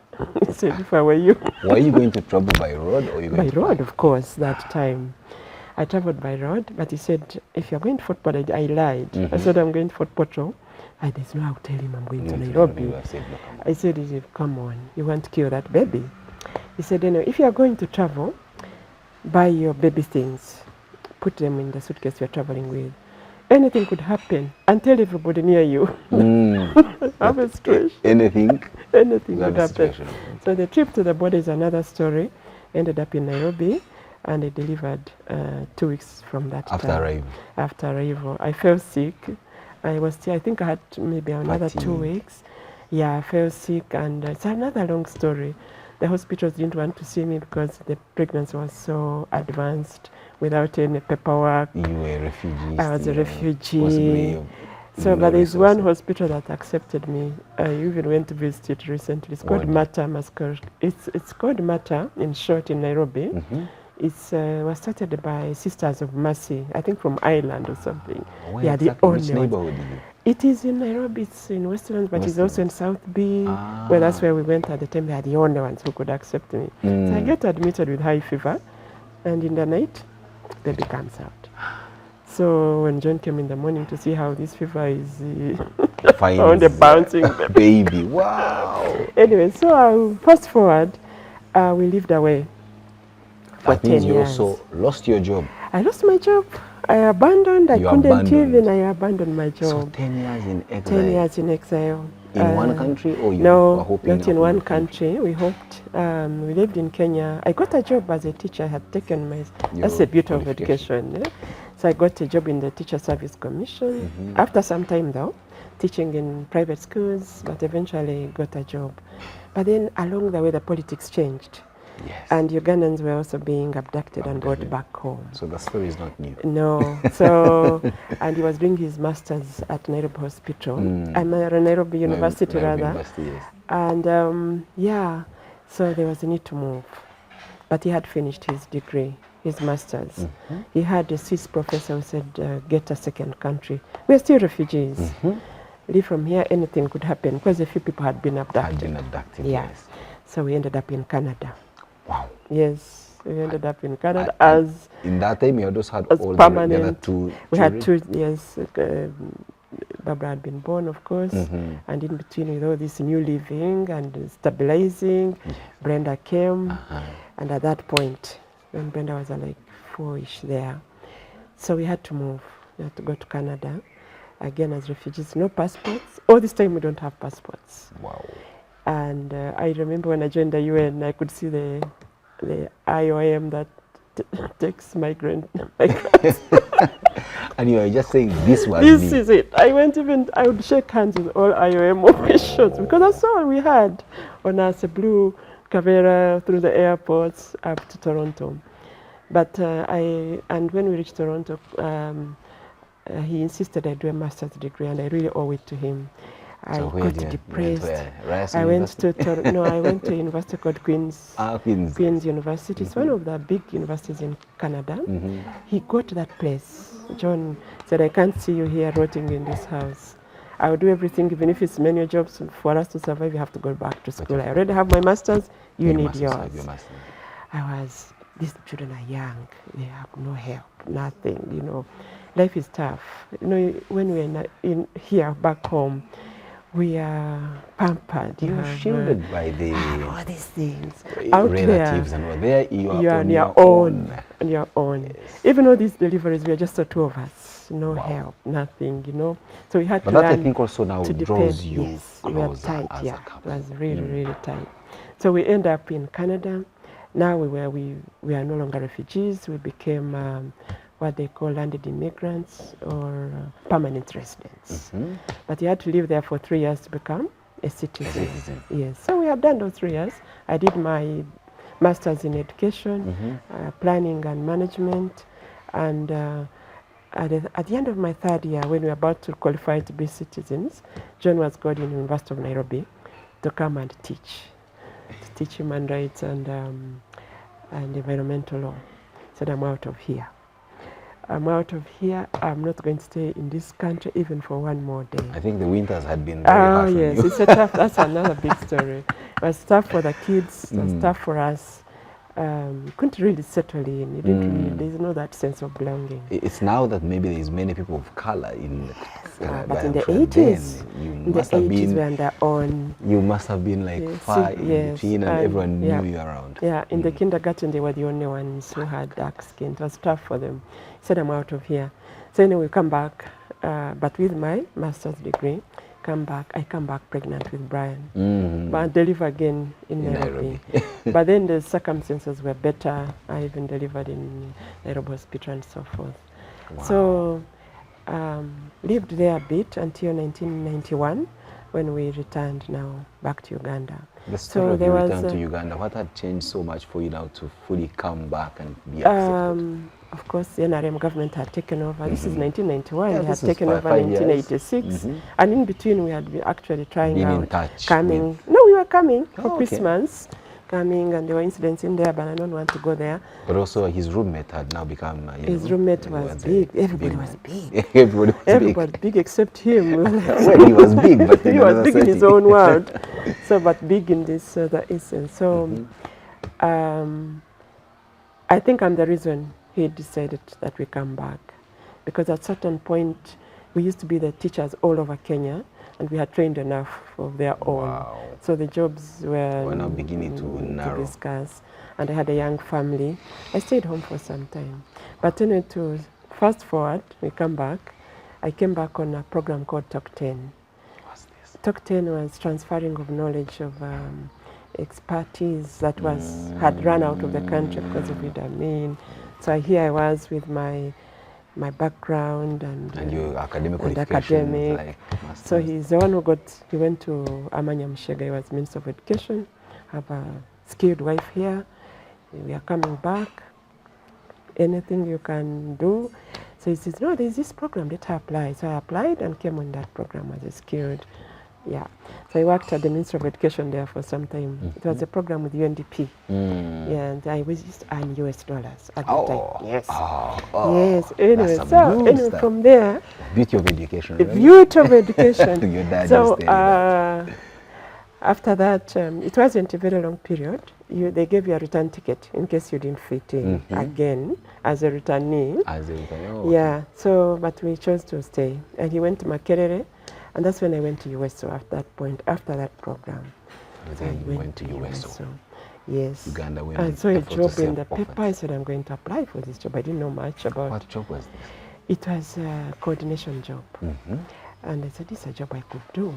He said, if I were you. Were you going to travel by road or you going By to road, of course, that time. I traveled by road, but he said, if you're going to Fort Porch, I lied. I said, I'm going to Fort Porch. There's no how to tell him I'm going to Nairobi. I said, come on, you want to kill that baby? He said, if you are going to travel, buy your baby things, put them in the suitcase you're traveling with. Anything could happen, and tell everybody near you. Have a situation. Anything Could happen. So the trip to the border is another story. Ended up in Nairobi, and I delivered 2 weeks from that time. After arrival. I fell sick. I think I had maybe another 2 weeks. Yeah, I fell sick, and it's another long story. The hospitals didn't want to see me because the pregnancy was so advanced without any paperwork. You were a refugee. I was a refugee. So, but there's one hospital that accepted me. I even went to visit it recently. It's called Mata Mascor. It's called Mata, in short, in Nairobi. It was started by Sisters of Mercy, I think from Ireland or something. Yeah, exactly. the only Which neighborhood is it? It is in Nairobi, it's in Westlands, but it's also in South B, where that's where we went at the time. They are the only ones who could accept me. So I get admitted with high fever, and in the night, baby comes out. So when John came in the morning to see how this fever is on the bouncing baby, wow. Anyway, so fast forward, we lived away. That means you also lost your job. I lost my job. I abandoned. I abandoned my job. So 10 years in exile. 10 years in exile. In one country, or you were hoping? No, not in one country. We hoped. We lived in Kenya. I got a job as a teacher. I had taken that's the beauty of education. Yeah? So I got a job in the Teacher Service Commission. After some time though, teaching in private schools, but eventually got a job. But then along the way, the politics changed. Yes. And Ugandans were also being abducted and brought back home. So the story is not new. No. So, and he was doing his master's at Nairobi Hospital. I'm at Nairobi University, rather. University, yes. And so there was a need to move. But he had finished his degree, his master's. He had a Swiss professor who said, get a second country. We're still refugees. Leave from here, anything could happen, because a few people had been abducted. Yes. So we ended up in Canada. Wow. Yes, we ended up in Canada as... In that time, you had just had all permanent. the other two we children? had 2, yes. Barbara had been born, of course, and in between with all this new living and stabilizing, Brenda came, and at that point, when Brenda was like 4-ish there, so we had to move. We had to go to Canada, again as refugees, no passports. All this time we don't have passports. Wow. And I remember when I joined the UN, I could see the IOM that takes my grand. And you are just saying, this was This me. is it. I would shake hands with all IOM officials because that's all we had on us, a blue Cavera through the airports up to Toronto. But and when we reached Toronto, he insisted I do a master's degree, and I really owe it to him. I got depressed. I went to I went to a university called Queen's University. It's one of the big universities in Canada. He got to that place. John said, I can't see you here rotting in this house. I will do everything, even if it's manual jobs. For us to survive, you have to go back to school. I already have my master's. You need yours. These children are young. They have no help, nothing. You know, life is tough. You know, when we're here back home, we are pampered. You're shielded by the all these things. Out relatives and all. There you are on your own. On your own. Yes. Even though these deliveries, we are just the two of us. No help, nothing, you know. So we had to learn. But that I think also now draws you closer. We are tight, as a couple. It was really, really tight. So we end up in Canada. Now we are no longer refugees. We became what they call landed immigrants or permanent residents. But you had to live there for 3 years to become a citizen. Yes. So we had done those 3 years. I did my master's in education, planning and management, and at the end of my 3rd year, when we were about to qualify to be citizens, John was called in the University of Nairobi to come and teach human rights and environmental law. He said, I'm out of here. I'm out of here. I'm not going to stay in this country even for 1 more day. I think the winters had been very harsh. Oh, yes. It's a tough, that's another big story. It was tough for the kids. It was tough for us. Couldn't really settle in. You didn't really, there's no that sense of belonging. It's now that maybe there's many people of color in but in the 80s, in the 80s we're on their own. You must have been like far in between and everyone knew you around. Yeah, in the kindergarten they were the only ones who had dark skin. It was tough for them. He said, I'm out of here. So anyway, we come back, but with my master's degree, I come back pregnant with Brian. But I deliver again in Nairobi. But then the circumstances were better. I even delivered in Nairobi Hospital and so forth. Wow. So lived there a bit until 1991 when we returned now back to Uganda. The story of your return to Uganda, what had changed so much for you now to fully come back and be accepted? Of course, the NRM government had taken over. This is 1991. They had taken over in 1986. And in between, we had been actually trying out coming. No, we were coming for Christmas. Coming, and there were incidents in there, but I don't want to go there. But also his roommate had now become, his roommate was big. Everybody was big. Everybody was big except him. Well, he was big, but he was big in his own world. So, but big in this the essence. So, I think I'm the reason he decided that we come back, because at a certain point we used to be the teachers all over Kenya, and we had trained enough of their own. Wow. So the jobs were now beginning to discuss. And I had a young family. I stayed home for some time. But anyway, to fast forward, we come back. I came back on a program called Talk 10. What's this? Talk 10 was transferring of knowledge of expertise that had run out of the country because of Idi Amin. So here I was with my background and your academic qualifications. Like so he's the one who he went to Amanya Mshega. He was Minister of Education. Have a skilled wife here. We are coming back. Anything you can do. So he says, no, there's this program, let her apply. So I applied and came on that program as a skilled. Yeah. So I worked at the Ministry of Education there for some time. It was a program with UNDP. Yeah, and I was just earn US dollars at the time. Yes. Yes. Anyway, so from there. Beauty of education. The beauty of education. Your dad so after that, it wasn't a very long period. They gave you a return ticket in case you didn't fit in again as a returnee. As a returnee. Yeah. So, but we chose to stay, and he went to Makerere. And that's when I went to USO at that point, after that program. So I went to USO. Yes. Uganda Women. I saw a job in the paper. I said, I'm going to apply for this job. I didn't know much about. What job was this? It was a coordination job. And I said, this is a job I could do.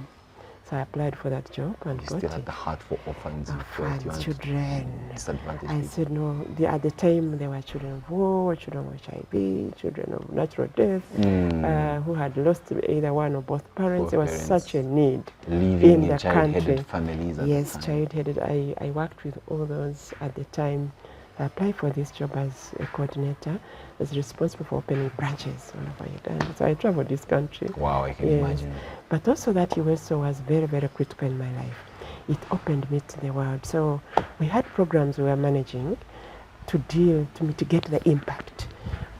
So I applied for that job and You got still it. had the heart for orphans, Orphans, children. disadvantaged I people. said no. At the time, there were children of war, children of HIV, children of natural death, who had lost either one or both parents. Both There was parents. such a need Living in the child-headed country. families at Yes, the time. child-headed. I worked with all those at the time. I applied for this job as a coordinator. I was responsible for opening branches all over Uganda. So I traveled this country. Wow, I can Yes. imagine. But also that USO was very, very critical in my life. It opened me to the world. So we had programs we were managing to mitigate the impact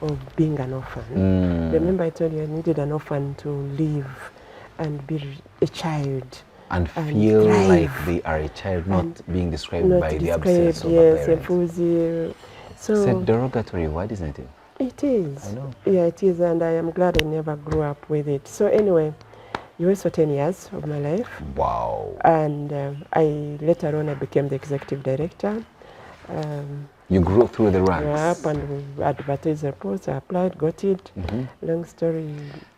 of being an orphan. Remember I told you I needed an orphan to live and be a child. And feel thrive. like they are a child, not being described Not by the described, absence of a yes, parent. Efuzi. So It's a derogatory word, isn't it? it is. I know. Yeah, it is, and I am glad I never grew up with it. So anyway, US for 10 years of my life. Wow. And later on I became the executive director. You grew through the ranks. Up and we advertised the post. I applied, got it. Long story.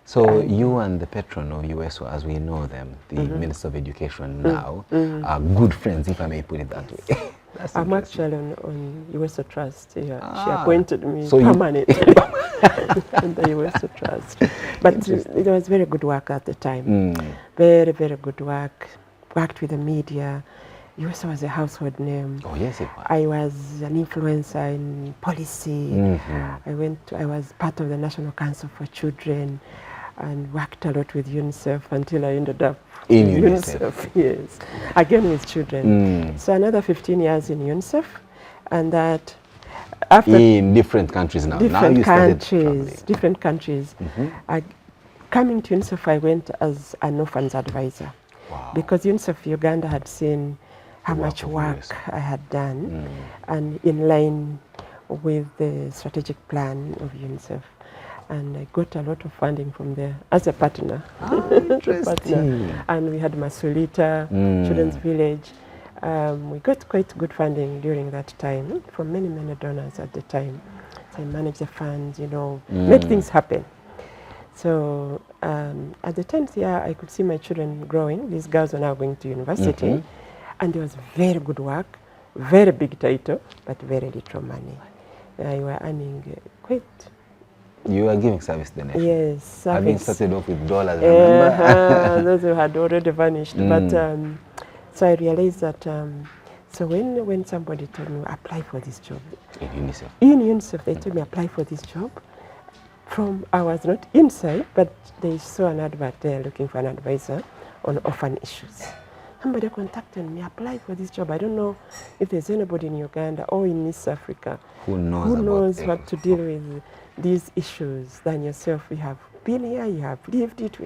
So you and the patron of USO, as we know them, the Minister of Education now, are good friends, if I may put it that way. That's I'm interesting. actually on USO Trust. Yeah. She appointed me So permanently in the USO Trust. But it was very good work at the time. Very, very good work. Worked with the media. USO was a household name. Oh, yes, it was. I was an influencer in policy. I was part of the National Council for Children and worked a lot with UNICEF until I ended up In UNICEF. Yes, again with children. So another 15 years in UNICEF, and that after in different countries now. Now different you started countries, traveling. different countries. Coming to UNICEF, I went as an orphans advisor. Wow. Because UNICEF Uganda had seen how much of work UNICEF. I had done, and in line with the strategic plan of UNICEF. And I got a lot of funding from there as a partner. Interesting. And we had Masulita, Children's Village. We got quite good funding during that time from many, many donors at the time. So I managed the funds, made things happen. So at the 10th year, I could see my children growing. These girls were now going to university. And there was very good work, very big title, but very little money. You were earning quite... You are giving service to the nation. Yes. Having started off with dollars, remember? Those who had already vanished. But so I realized that, so when somebody told me, apply for this job. In UNICEF. In UNICEF, they told me, apply for this job. I was not inside, but they saw an advert there looking for an advisor on orphan issues. Somebody contacted me, apply for this job. I don't know if there's anybody in Uganda or in East Africa who knows what to deal with these issues than yourself. We have been here, you have lived it.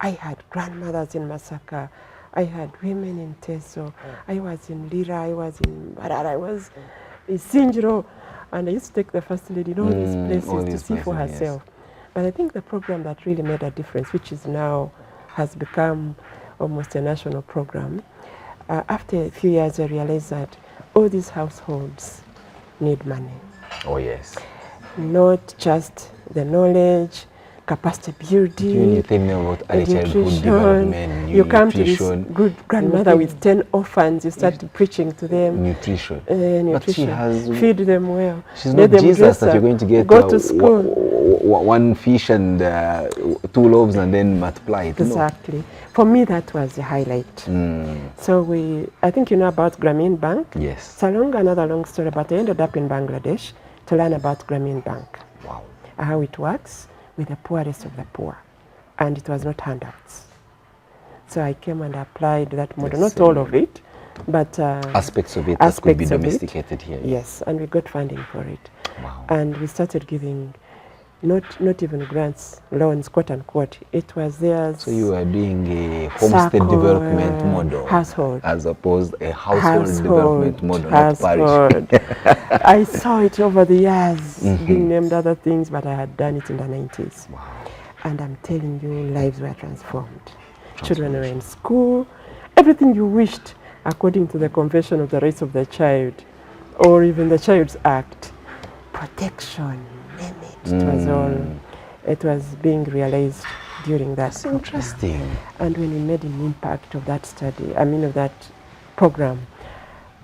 I had grandmothers in Masaka. I had women in Teso. I was in Lira. I was in Barara. I was in Sinjiro. And I used to take the First Lady in all these places to see for herself. Yes. But I think the program that really made a difference, which is now has become almost a national program, after a few years I realized that all these households need money. Oh, yes. Not just the knowledge, capacity building, you tell me about early childhood development, you come to this good grandmother with 10 orphans, you start preaching to them. Nutrition. But she has, feed them well. She's not Jesus that you're going to get go to school. One fish and 2 loaves and then multiply it. Exactly. No. For me, that was the highlight. So I think you know about Grameen Bank. Yes. It's another long story, but I ended up in Bangladesh to learn about Grameen Bank. Wow. How it works with the poorest of the poor. And it was not handouts. So I came and applied that model, not all of it, but aspects of it that could be domesticated here. Yes, and we got funding for it. Wow. And we started giving not even grants, loans, quote unquote. It was theirs. So you are doing a homestead development model, household, as opposed a household development model, not parish. I saw it over the years, being named other things, but I had done it in the 90s. Wow. And I'm telling you, lives were transformed. Children were in school, everything you wished, according to the Convention of the Rights of the Child, or even the Child's Act, protection. It was all, it was being realized during that. That's interesting. And when we made an impact of that study, of that program,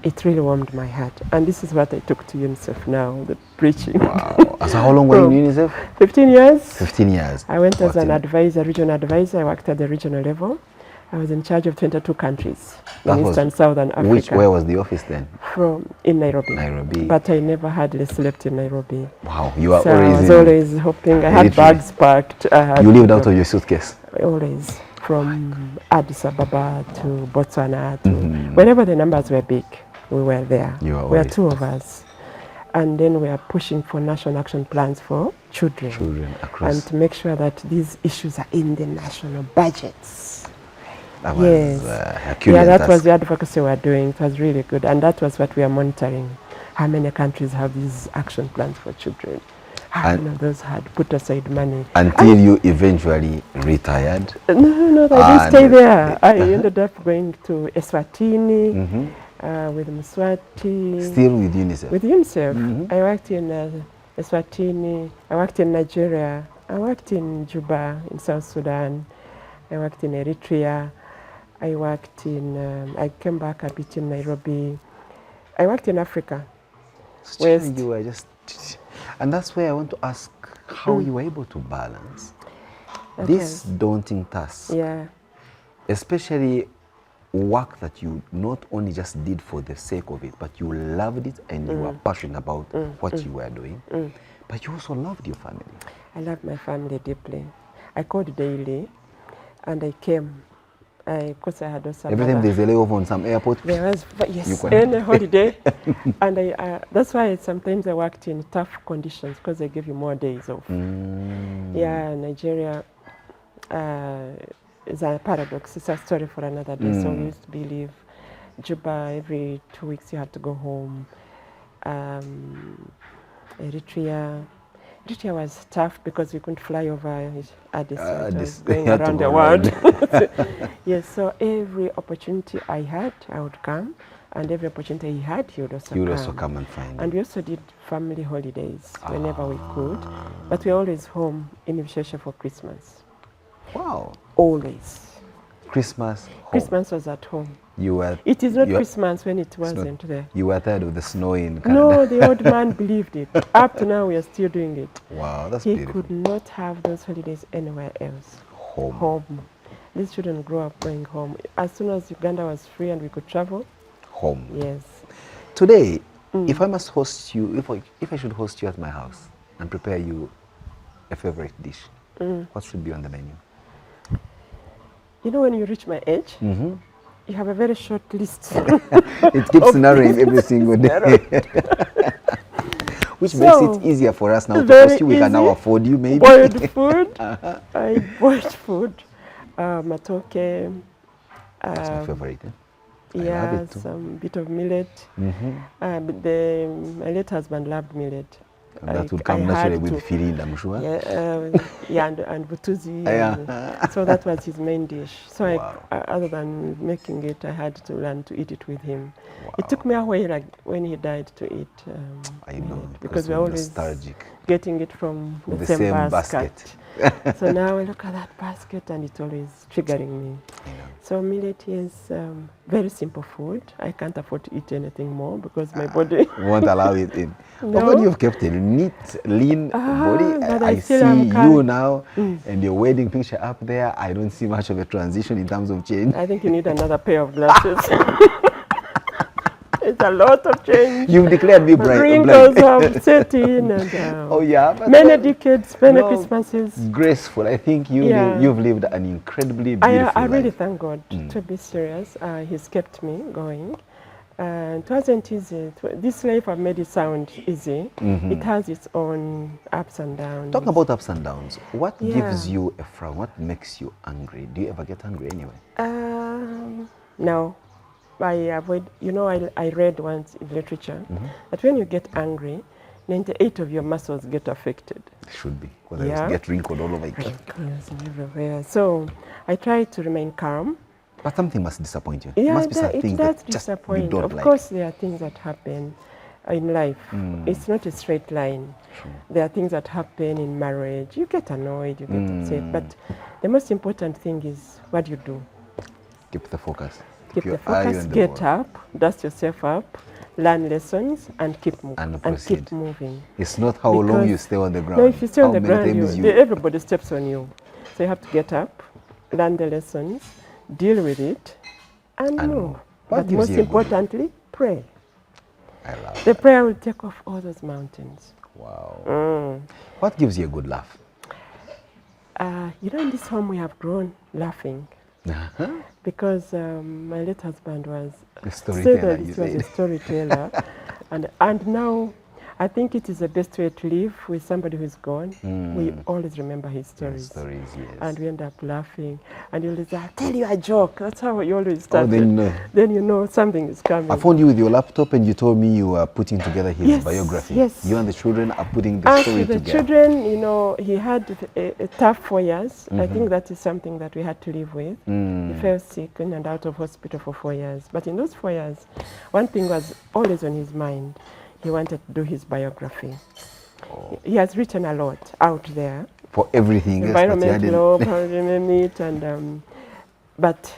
it really warmed my heart. And this is what I took to UNICEF now, the preaching. Wow. So how long were you in UNICEF? 15 years. 15 years. I went as an advisor, regional advisor. I worked at the regional level. I was in charge of 22 countries in East and Southern Africa. Where was the office then? In Nairobi. Nairobi. But I never hardly slept in Nairobi. Wow, you are so always I was always hoping. I had bags packed. You lived out of your suitcase? Always. From Addis Ababa to Botswana to whenever the numbers were big, we were there. We were 2 of us. And then we are pushing for national action plans for children. Across. And to make sure that these issues are in the national budgets. That was that was the advocacy we were doing. It was really good. And that was what we are monitoring. How many countries have these action plans for children? How many of those had put aside money? Until you eventually retired? No, I didn't stay there. I ended up going to Eswatini with Mswati. Still with UNICEF? With UNICEF. I worked in Eswatini. I worked in Nigeria. I worked in Juba in South Sudan. I worked in Eritrea. I came back a bit in Nairobi. I worked in Africa. West. You were just, and that's where I want to ask how you were able to balance this daunting task. Yeah. Especially work that you not only just did for the sake of it, but you loved it and you were passionate about what you were doing. But you also loved your family. I loved my family deeply. I called daily and I came. Because I had also every time there's a layoff on some airport, there was, yes, any holiday. And that's why sometimes I worked in tough conditions because they give you more days off. Yeah, Nigeria is a paradox. It's a story for another day. So we used to believe Juba, every 2 weeks you had to go home. Eritrea was tough because we couldn't fly over Addis, going around the world. Yes, so every opportunity I had, I would come, and every opportunity he had, he would also come and find. And we also did family holidays whenever we could, but we were always home in Busheshe for Christmas. Wow! Always. Christmas. Christmas was at home. It is not Christmas when it wasn't there. You were tired of the snow in Canada? No, the old man believed it. Up to now, we are still doing it. Wow, that's beautiful. He could not have those holidays anywhere else. Home. These children grew up going home. As soon as Uganda was free and we could travel. Home. Yes. Today, if I must host you, if I should host you at my house and prepare you a favorite dish, what should be on the menu? You know, when you reach my age, you have a very short list. It keeps narrowing every single day. Which makes it easier for us now to host you. We can now afford you, maybe. Boiled food. I boiled food. Matoke. That's my favorite. Yeah, some bit of millet. My late husband loved millet. And that would come naturally with firid, I'm sure. Yeah, and butuzi. So that was his main dish. So other than making it, I had to learn to eat it with him. It took me a while when he died to eat I know, because we're always nostalgic. Getting it from the same basket. So now I look at that basket and it's always triggering me. So millet is very simple food. I can't afford to eat anything more because my body won't allow it in. No. But you've kept a neat, lean body. I see you now and your wedding picture up there. I don't see much of a transition in terms of change. I think you need another pair of glasses. It's a lot of change. You've declared me bright. Wrinkles have set in and many decades, many Christmases. Graceful. I think you've lived an incredibly beautiful I really life. Thank God, to be serious. He's kept me going. It wasn't easy. This life I've made it sound easy. It has its own ups and downs. Talk about ups and downs. What gives you a frown? What makes you angry? Do you ever get angry anyway? No. I avoid, I read once in literature that when you get angry, 98 of your muscles get affected. Should be. Because get wrinkled all over again. Yes, everywhere. So I try to remain calm. But something must disappoint you. Yeah, must be some things that disappoint. Just you don't of course, there are things that happen. in life. It's not a straight line. True. There are things that happen in marriage. You get annoyed, you get upset, but the most important thing is what you do. Keep the focus. Keep the your eye focus, on the get ball. up, dust yourself up, learn lessons, and keep moving. And And keep proceed. moving. It's not how long Because- you stay on the ground. No, if you stay on How the many ground, times everybody steps on you. So you have to get up, learn the lessons, deal with it, and And move. move. What But gives most you a good- importantly, pray. I love The that. prayer will take off all those mountains. Wow. What gives you a good laugh? In this home we have grown laughing because my late husband was A storyteller, said that you he was a said. storyteller, and now I think it is the best way to live with somebody who's gone. We always remember his stories. Stories, yes. And we end up laughing. And you'll say, I'll tell you a joke. That's how you always start. then you know. Then you know something is coming. I found you with your laptop and you told me you were putting together his Yes, biography. yes. You and the children are putting the As story with the together. children, he had a tough 4 years. I think that is something that we had to live with. He fell sick and out of hospital for 4 years. But in those 4 years, one thing was always on his mind. He wanted to do his biography. He has written a lot out there. For everything else, but you Environment hadn't. law, parliament, but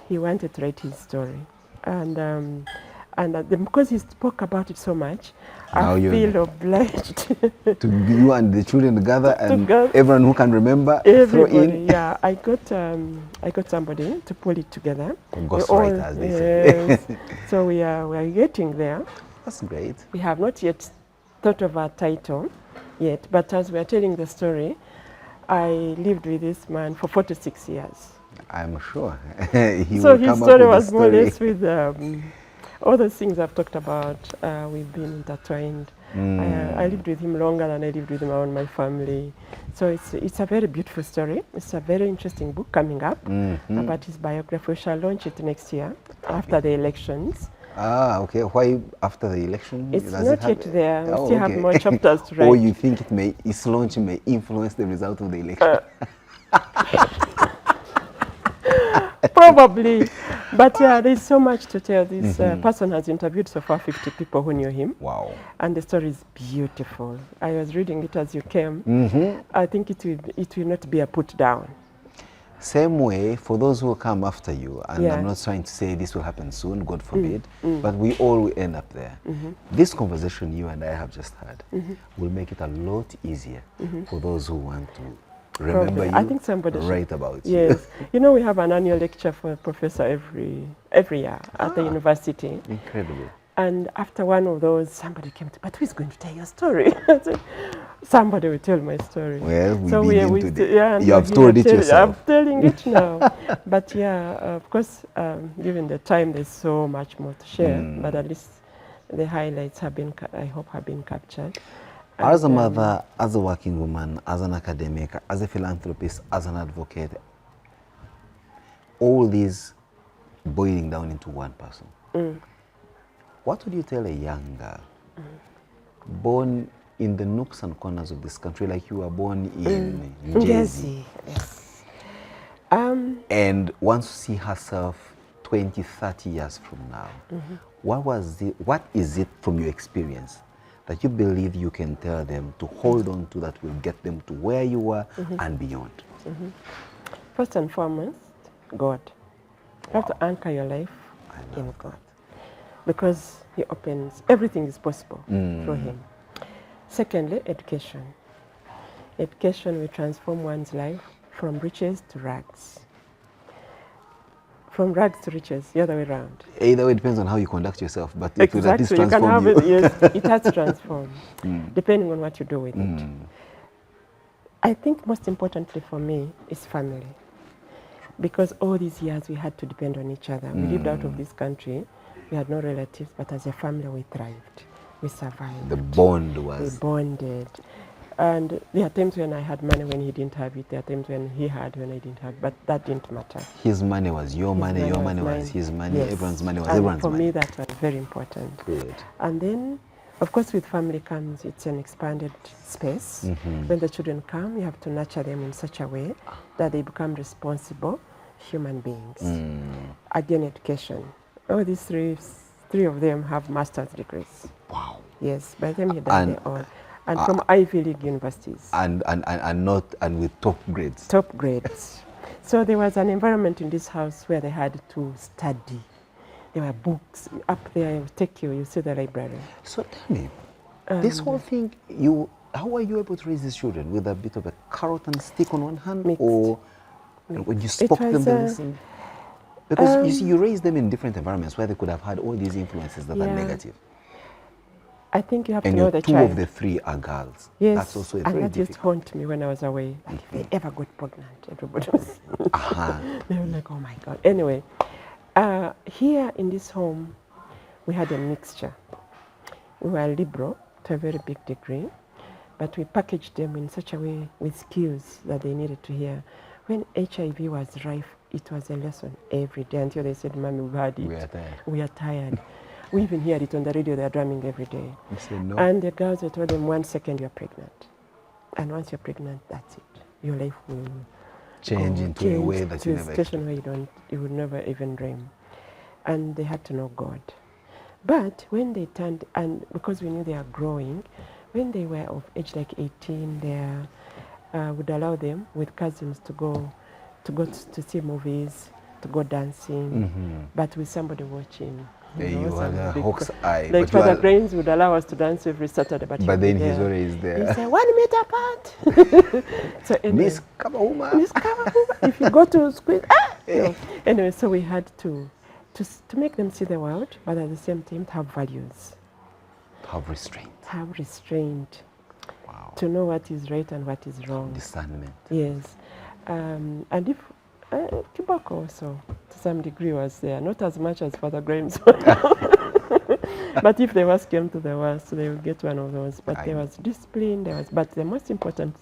he wanted to write his story. And because he spoke about it so much, Now I you- feel obliged. To you and the children gather and gather. everyone who can remember, throw Everybody, in. yeah. I got somebody to pull it together. Ghostwriter, as they say. Yes. So we are getting there. That's great. We have not yet thought of a title yet, but as we are telling the story, I lived with this man for 46 years. I'm sure he So will his come up story with a was more or story. less with all those things I've talked about. We've been intertwined. I lived with him longer than I lived with my family. So it's a very beautiful story. It's a very interesting book coming up about his biography. We shall launch it next year after the elections. Ah, okay. Why after the election? It's Does not it have- yet there. We Oh, still have okay. more chapters to write. Or you think its launch may influence the result of the election? Probably. But yeah, there's so much to tell. This person has interviewed so far 50 people who knew him. Wow. And the story is beautiful. I was reading it as you came. I think it will not be a put down. Same way, for those who come after you, and Yeah. I'm not trying to say this will happen soon, God forbid, but we all will end up there. This conversation you and I have just had will make it a lot easier for those who want to remember Probably. you, I think somebody should- write about Yes. We have an annual lecture for a professor every year at the university. you. Incredible. And after one of those, somebody came to, but who's going to tell your story? I said, somebody will tell my story. Well, we So begin today. and You have we told are it yourself. I'm telling it now. But yeah, of course, given the time, there's so much more to share. But at least the highlights have been, I hope, have been captured. As a And, mother, as a working woman, as an academic, as a philanthropist, as an advocate, all these boiling down into one person. What would you tell a young girl born in the nooks and corners of this country, like you were born in Jersey, Yes. and wants to see herself 20, 30 years from now? What is it from your experience that you believe you can tell them to hold on to that will get them to where you were and beyond? First and foremost, God. You have to anchor your life in God. Because He opens, everything is possible through Him. Secondly, education. Education will transform one's life from riches to rags. From rags to riches, the other way around. Either way, it depends on how you conduct yourself, but it will at least Exactly, you can transform have you. it, yes, it has to transform, depending on what you do with it. I think most importantly for me is family. Because all these years we had to depend on each other. We lived out of this country, we had no relatives, but as a family we thrived, we survived. The bond We was... bonded. And there are times when I had money when he didn't have it. There are times when he had when I didn't have, but that didn't matter. His money was your His money, your money was mine. his money, Yes. everyone's money was And everyone's for money. me, that was very important. Good. And then, of course, with family comes, it's an expanded space. When the children come, you have to nurture them in such a way that they become responsible human beings. Again, education. All these three of them have master's degrees. Wow. Yes, by the time he died, And- they all. And from Ivy League universities. and with top grades. Top grades. So there was an environment in this house where they had to study. There were books up there. I will take you. You see the library. So tell me, this whole thing, how were you able to raise these children? With a bit of a carrot and stick on one hand, Mixed. or when you spoke to them, they listened? Because you see, you raised them in different environments where they could have had all these influences that are Yeah. negative. I think you have And to know the two child. of the three are girls. Yes, That's also and very that used to difficult. haunt me when I was away. Like if they ever got pregnant, everybody was. They were like, oh my God. Anyway, here in this home, we had a mixture. We were liberal to a very big degree, but we packaged them in such a way with skills that they needed to hear. When HIV was rife, it was a lesson every day until they said, Mommy, we've had it. We are tired. We are tired. We even hear it on the radio, they are drumming every day. You said no. And the girls, I told them, 1 second you're pregnant. And once you're pregnant, that's it. Your life will Change into a way that to you a never situation where you would never even dream. And they had to know God. But when they turned, and because we knew they are growing, when they were of age like 18, they would allow them with cousins to go to see movies, to go dancing, but with somebody watching. You some had a big- hawk's eye. Like but you Father are- Grains would allow us to dance every Saturday, but then he'd he's be always He there. said, 1 meter apart. So anyway, Miss Kabahuma. Miss Kawakuba, if you go to school, no. Anyway, so we had to make them see the world, but at the same time to have values, Have restraint. have restraint, Wow. to know what is right and what is wrong. Discernment. Yes, and if tobacco also to some degree was there, not as much as Father Graham's one. But if the worst came to the worst, they would get one of those. But there was discipline. But the most important,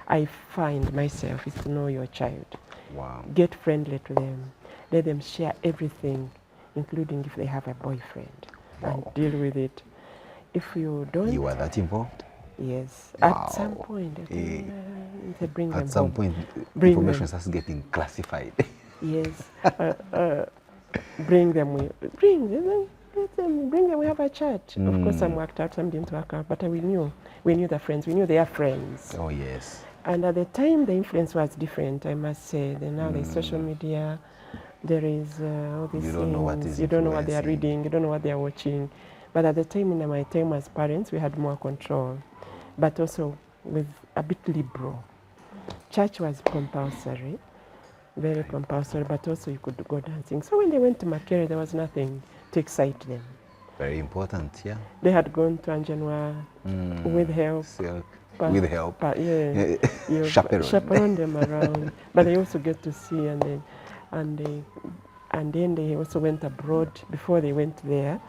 I find myself, is to know your child. Wow. Get friendly to them. Let them share everything, including if they have a boyfriend, and deal with it. If you don't, You were that involved? yes, Wow. at some point, they bring them At some home. point, Bring information them. starts getting classified. Yes, bring them. Bring them. Let them. Bring them. We have a chat. Of course, some worked out, some didn't work out. But we knew the friends. We knew they are friends. Oh, yes. And at the time, the influence was different, I must say. Then now there's social media. There is all these You don't know what things. is You don't know what they are influencing. reading. You don't know what they are watching. But at the time, in my time as parents, we had more control, but also with a bit liberal. Church was compulsory, very compulsory, but also you could go dancing. So when they went to Makere, there was nothing to excite them. Very important, yeah. They had gone to Anjanwa with help. Silk. but- With help. but yeah, you Chaperone. them around. But they also get to see, and then they also went abroad before they went there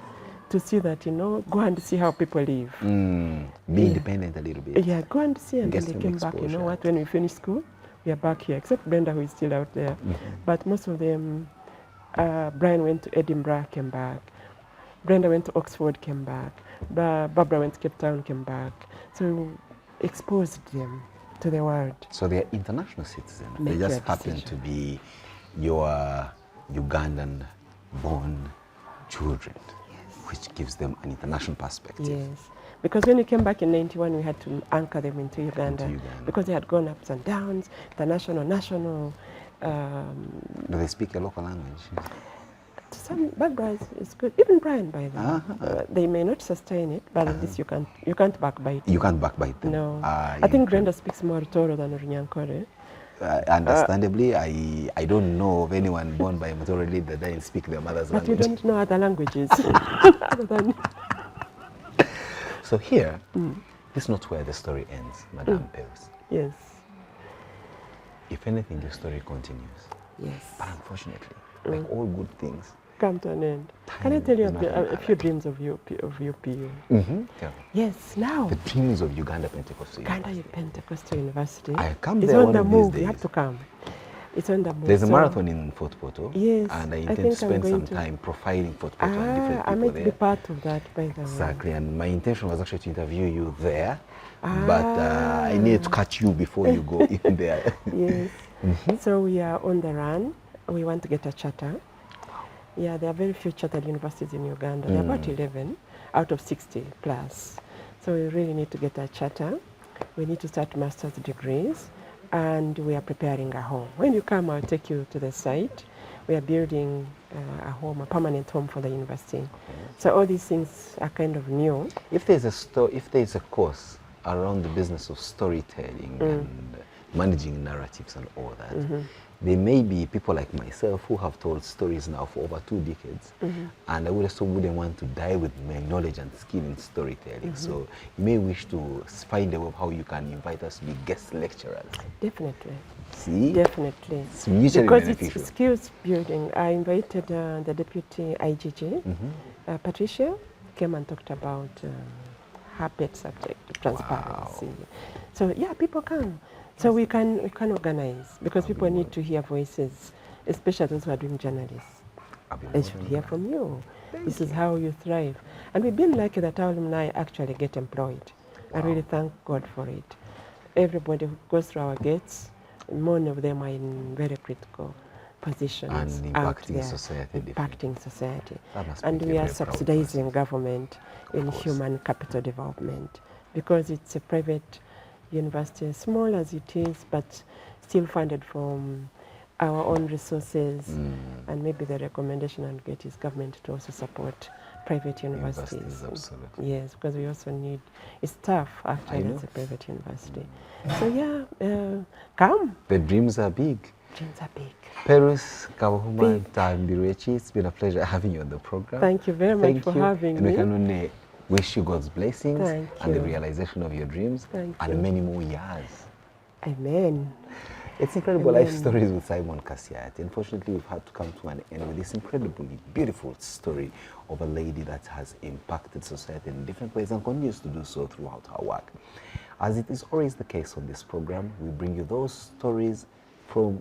to see that, go and see how people live. Be independent a little bit. Yeah, go and see, and Get then they some came back. You know exposure. what? When we finished school, we are back here, except Brenda, who is still out there. But most of them, Brian went to Edinburgh, came back. Brenda went to Oxford, came back. Barbara went to Cape Town, came back. So exposed them to the world. So they're international citizens. They Make just your happen decision. to be your Ugandan-born children, which gives them an international perspective. Yes. Because when we came back in 91, we had to anchor them into Uganda. Into Uganda. Because they had gone ups and downs, international, national. Do they speak a local language? Some Barbara is good. Even Brian, by the way. They may not sustain it, but at least you can't backbite. You can't backbite them. No. Ah, I think Brenda speaks more Toro than Runyankore. Understandably, I don't know of anyone born by a Motoro lead that doesn't speak their mother's But you language. don't know other languages. Other than So here, this is not where the story ends, Madame Pelucy. yes. If anything, the story continues. Yes. But unfortunately, like all good things, Come to an end. Can I time tell you is nothing a few but- dreams of UPU? Tell me. Yes, now. The dreams of Uganda Pentecostal Uganda University. Pentecostal University. I come It's there on one the of these move. You days. have to come. It's on the move. There's a So- marathon in Fort Poto. Yes, And I I intend to think I'm spend going some to- time profiling Fort Poto and different I people might be there. part of that, by the way. Exactly, and my intention was actually to interview you there, but I needed to catch you before you go in there. Yes. So we are on the run. We want to get a charter. Yeah, there are very few chartered universities in Uganda. There are about 11 out of 60 plus. So we really need to get a charter. We need to start master's degrees, and we are preparing a home. When you come, I'll take you to the site. We are building a home, a permanent home for the university. Okay. So all these things are kind of new. If there's a course around the business of storytelling and managing narratives and all that, there may be people like myself who have told stories now for over 2 decades, and I also wouldn't want to die with my knowledge and skill in storytelling. So you may wish to find a way of how you can invite us to be guest lecturers. Definitely. See? Definitely. It's mutually because beneficial. it's skills building. I invited the deputy IGG, Patricia, came and talked about her pet subject, transparency. Wow. So yeah, people come. So we can organize, because people need to hear voices, especially those who are doing journalists. They should hear from you. This is how you thrive. And we've been lucky that our alumni actually get employed. I really thank God for it. Everybody who goes through our gates, many of them are in very critical positions And out impacting there, society, impacting society. That must And make we a are very proud subsidizing person. government in course. human capital development, because it's a private university, small as it is, but still funded from our own resources. And maybe the recommendation I'll get is government to also support private universities. Absolutely. Yes, because we also need, it's tough actually as a private university. So yeah, come. The dreams are big. Dreams are big. Pelucy Ntambirweki, it's been a pleasure having you on the program. Thank you very much for having and me. we can only wish you God's blessings Thank and the you. realization of your dreams Thank and you. many more years. Amen. It's incredible life Amen. stories with Simon Kasyate. Unfortunately, we've had to come to an end with this incredibly beautiful story of a lady that has impacted society in different ways and continues to do so throughout her work. As it is always the case on this program, we bring you those stories from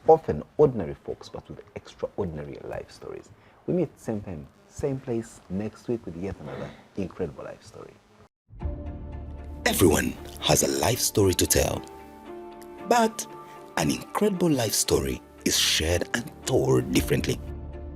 often ordinary folks, but with extraordinary life stories. We meet same time, same place next week with yet another incredible life story. Everyone has a life story to tell, but an incredible life story is shared and told differently.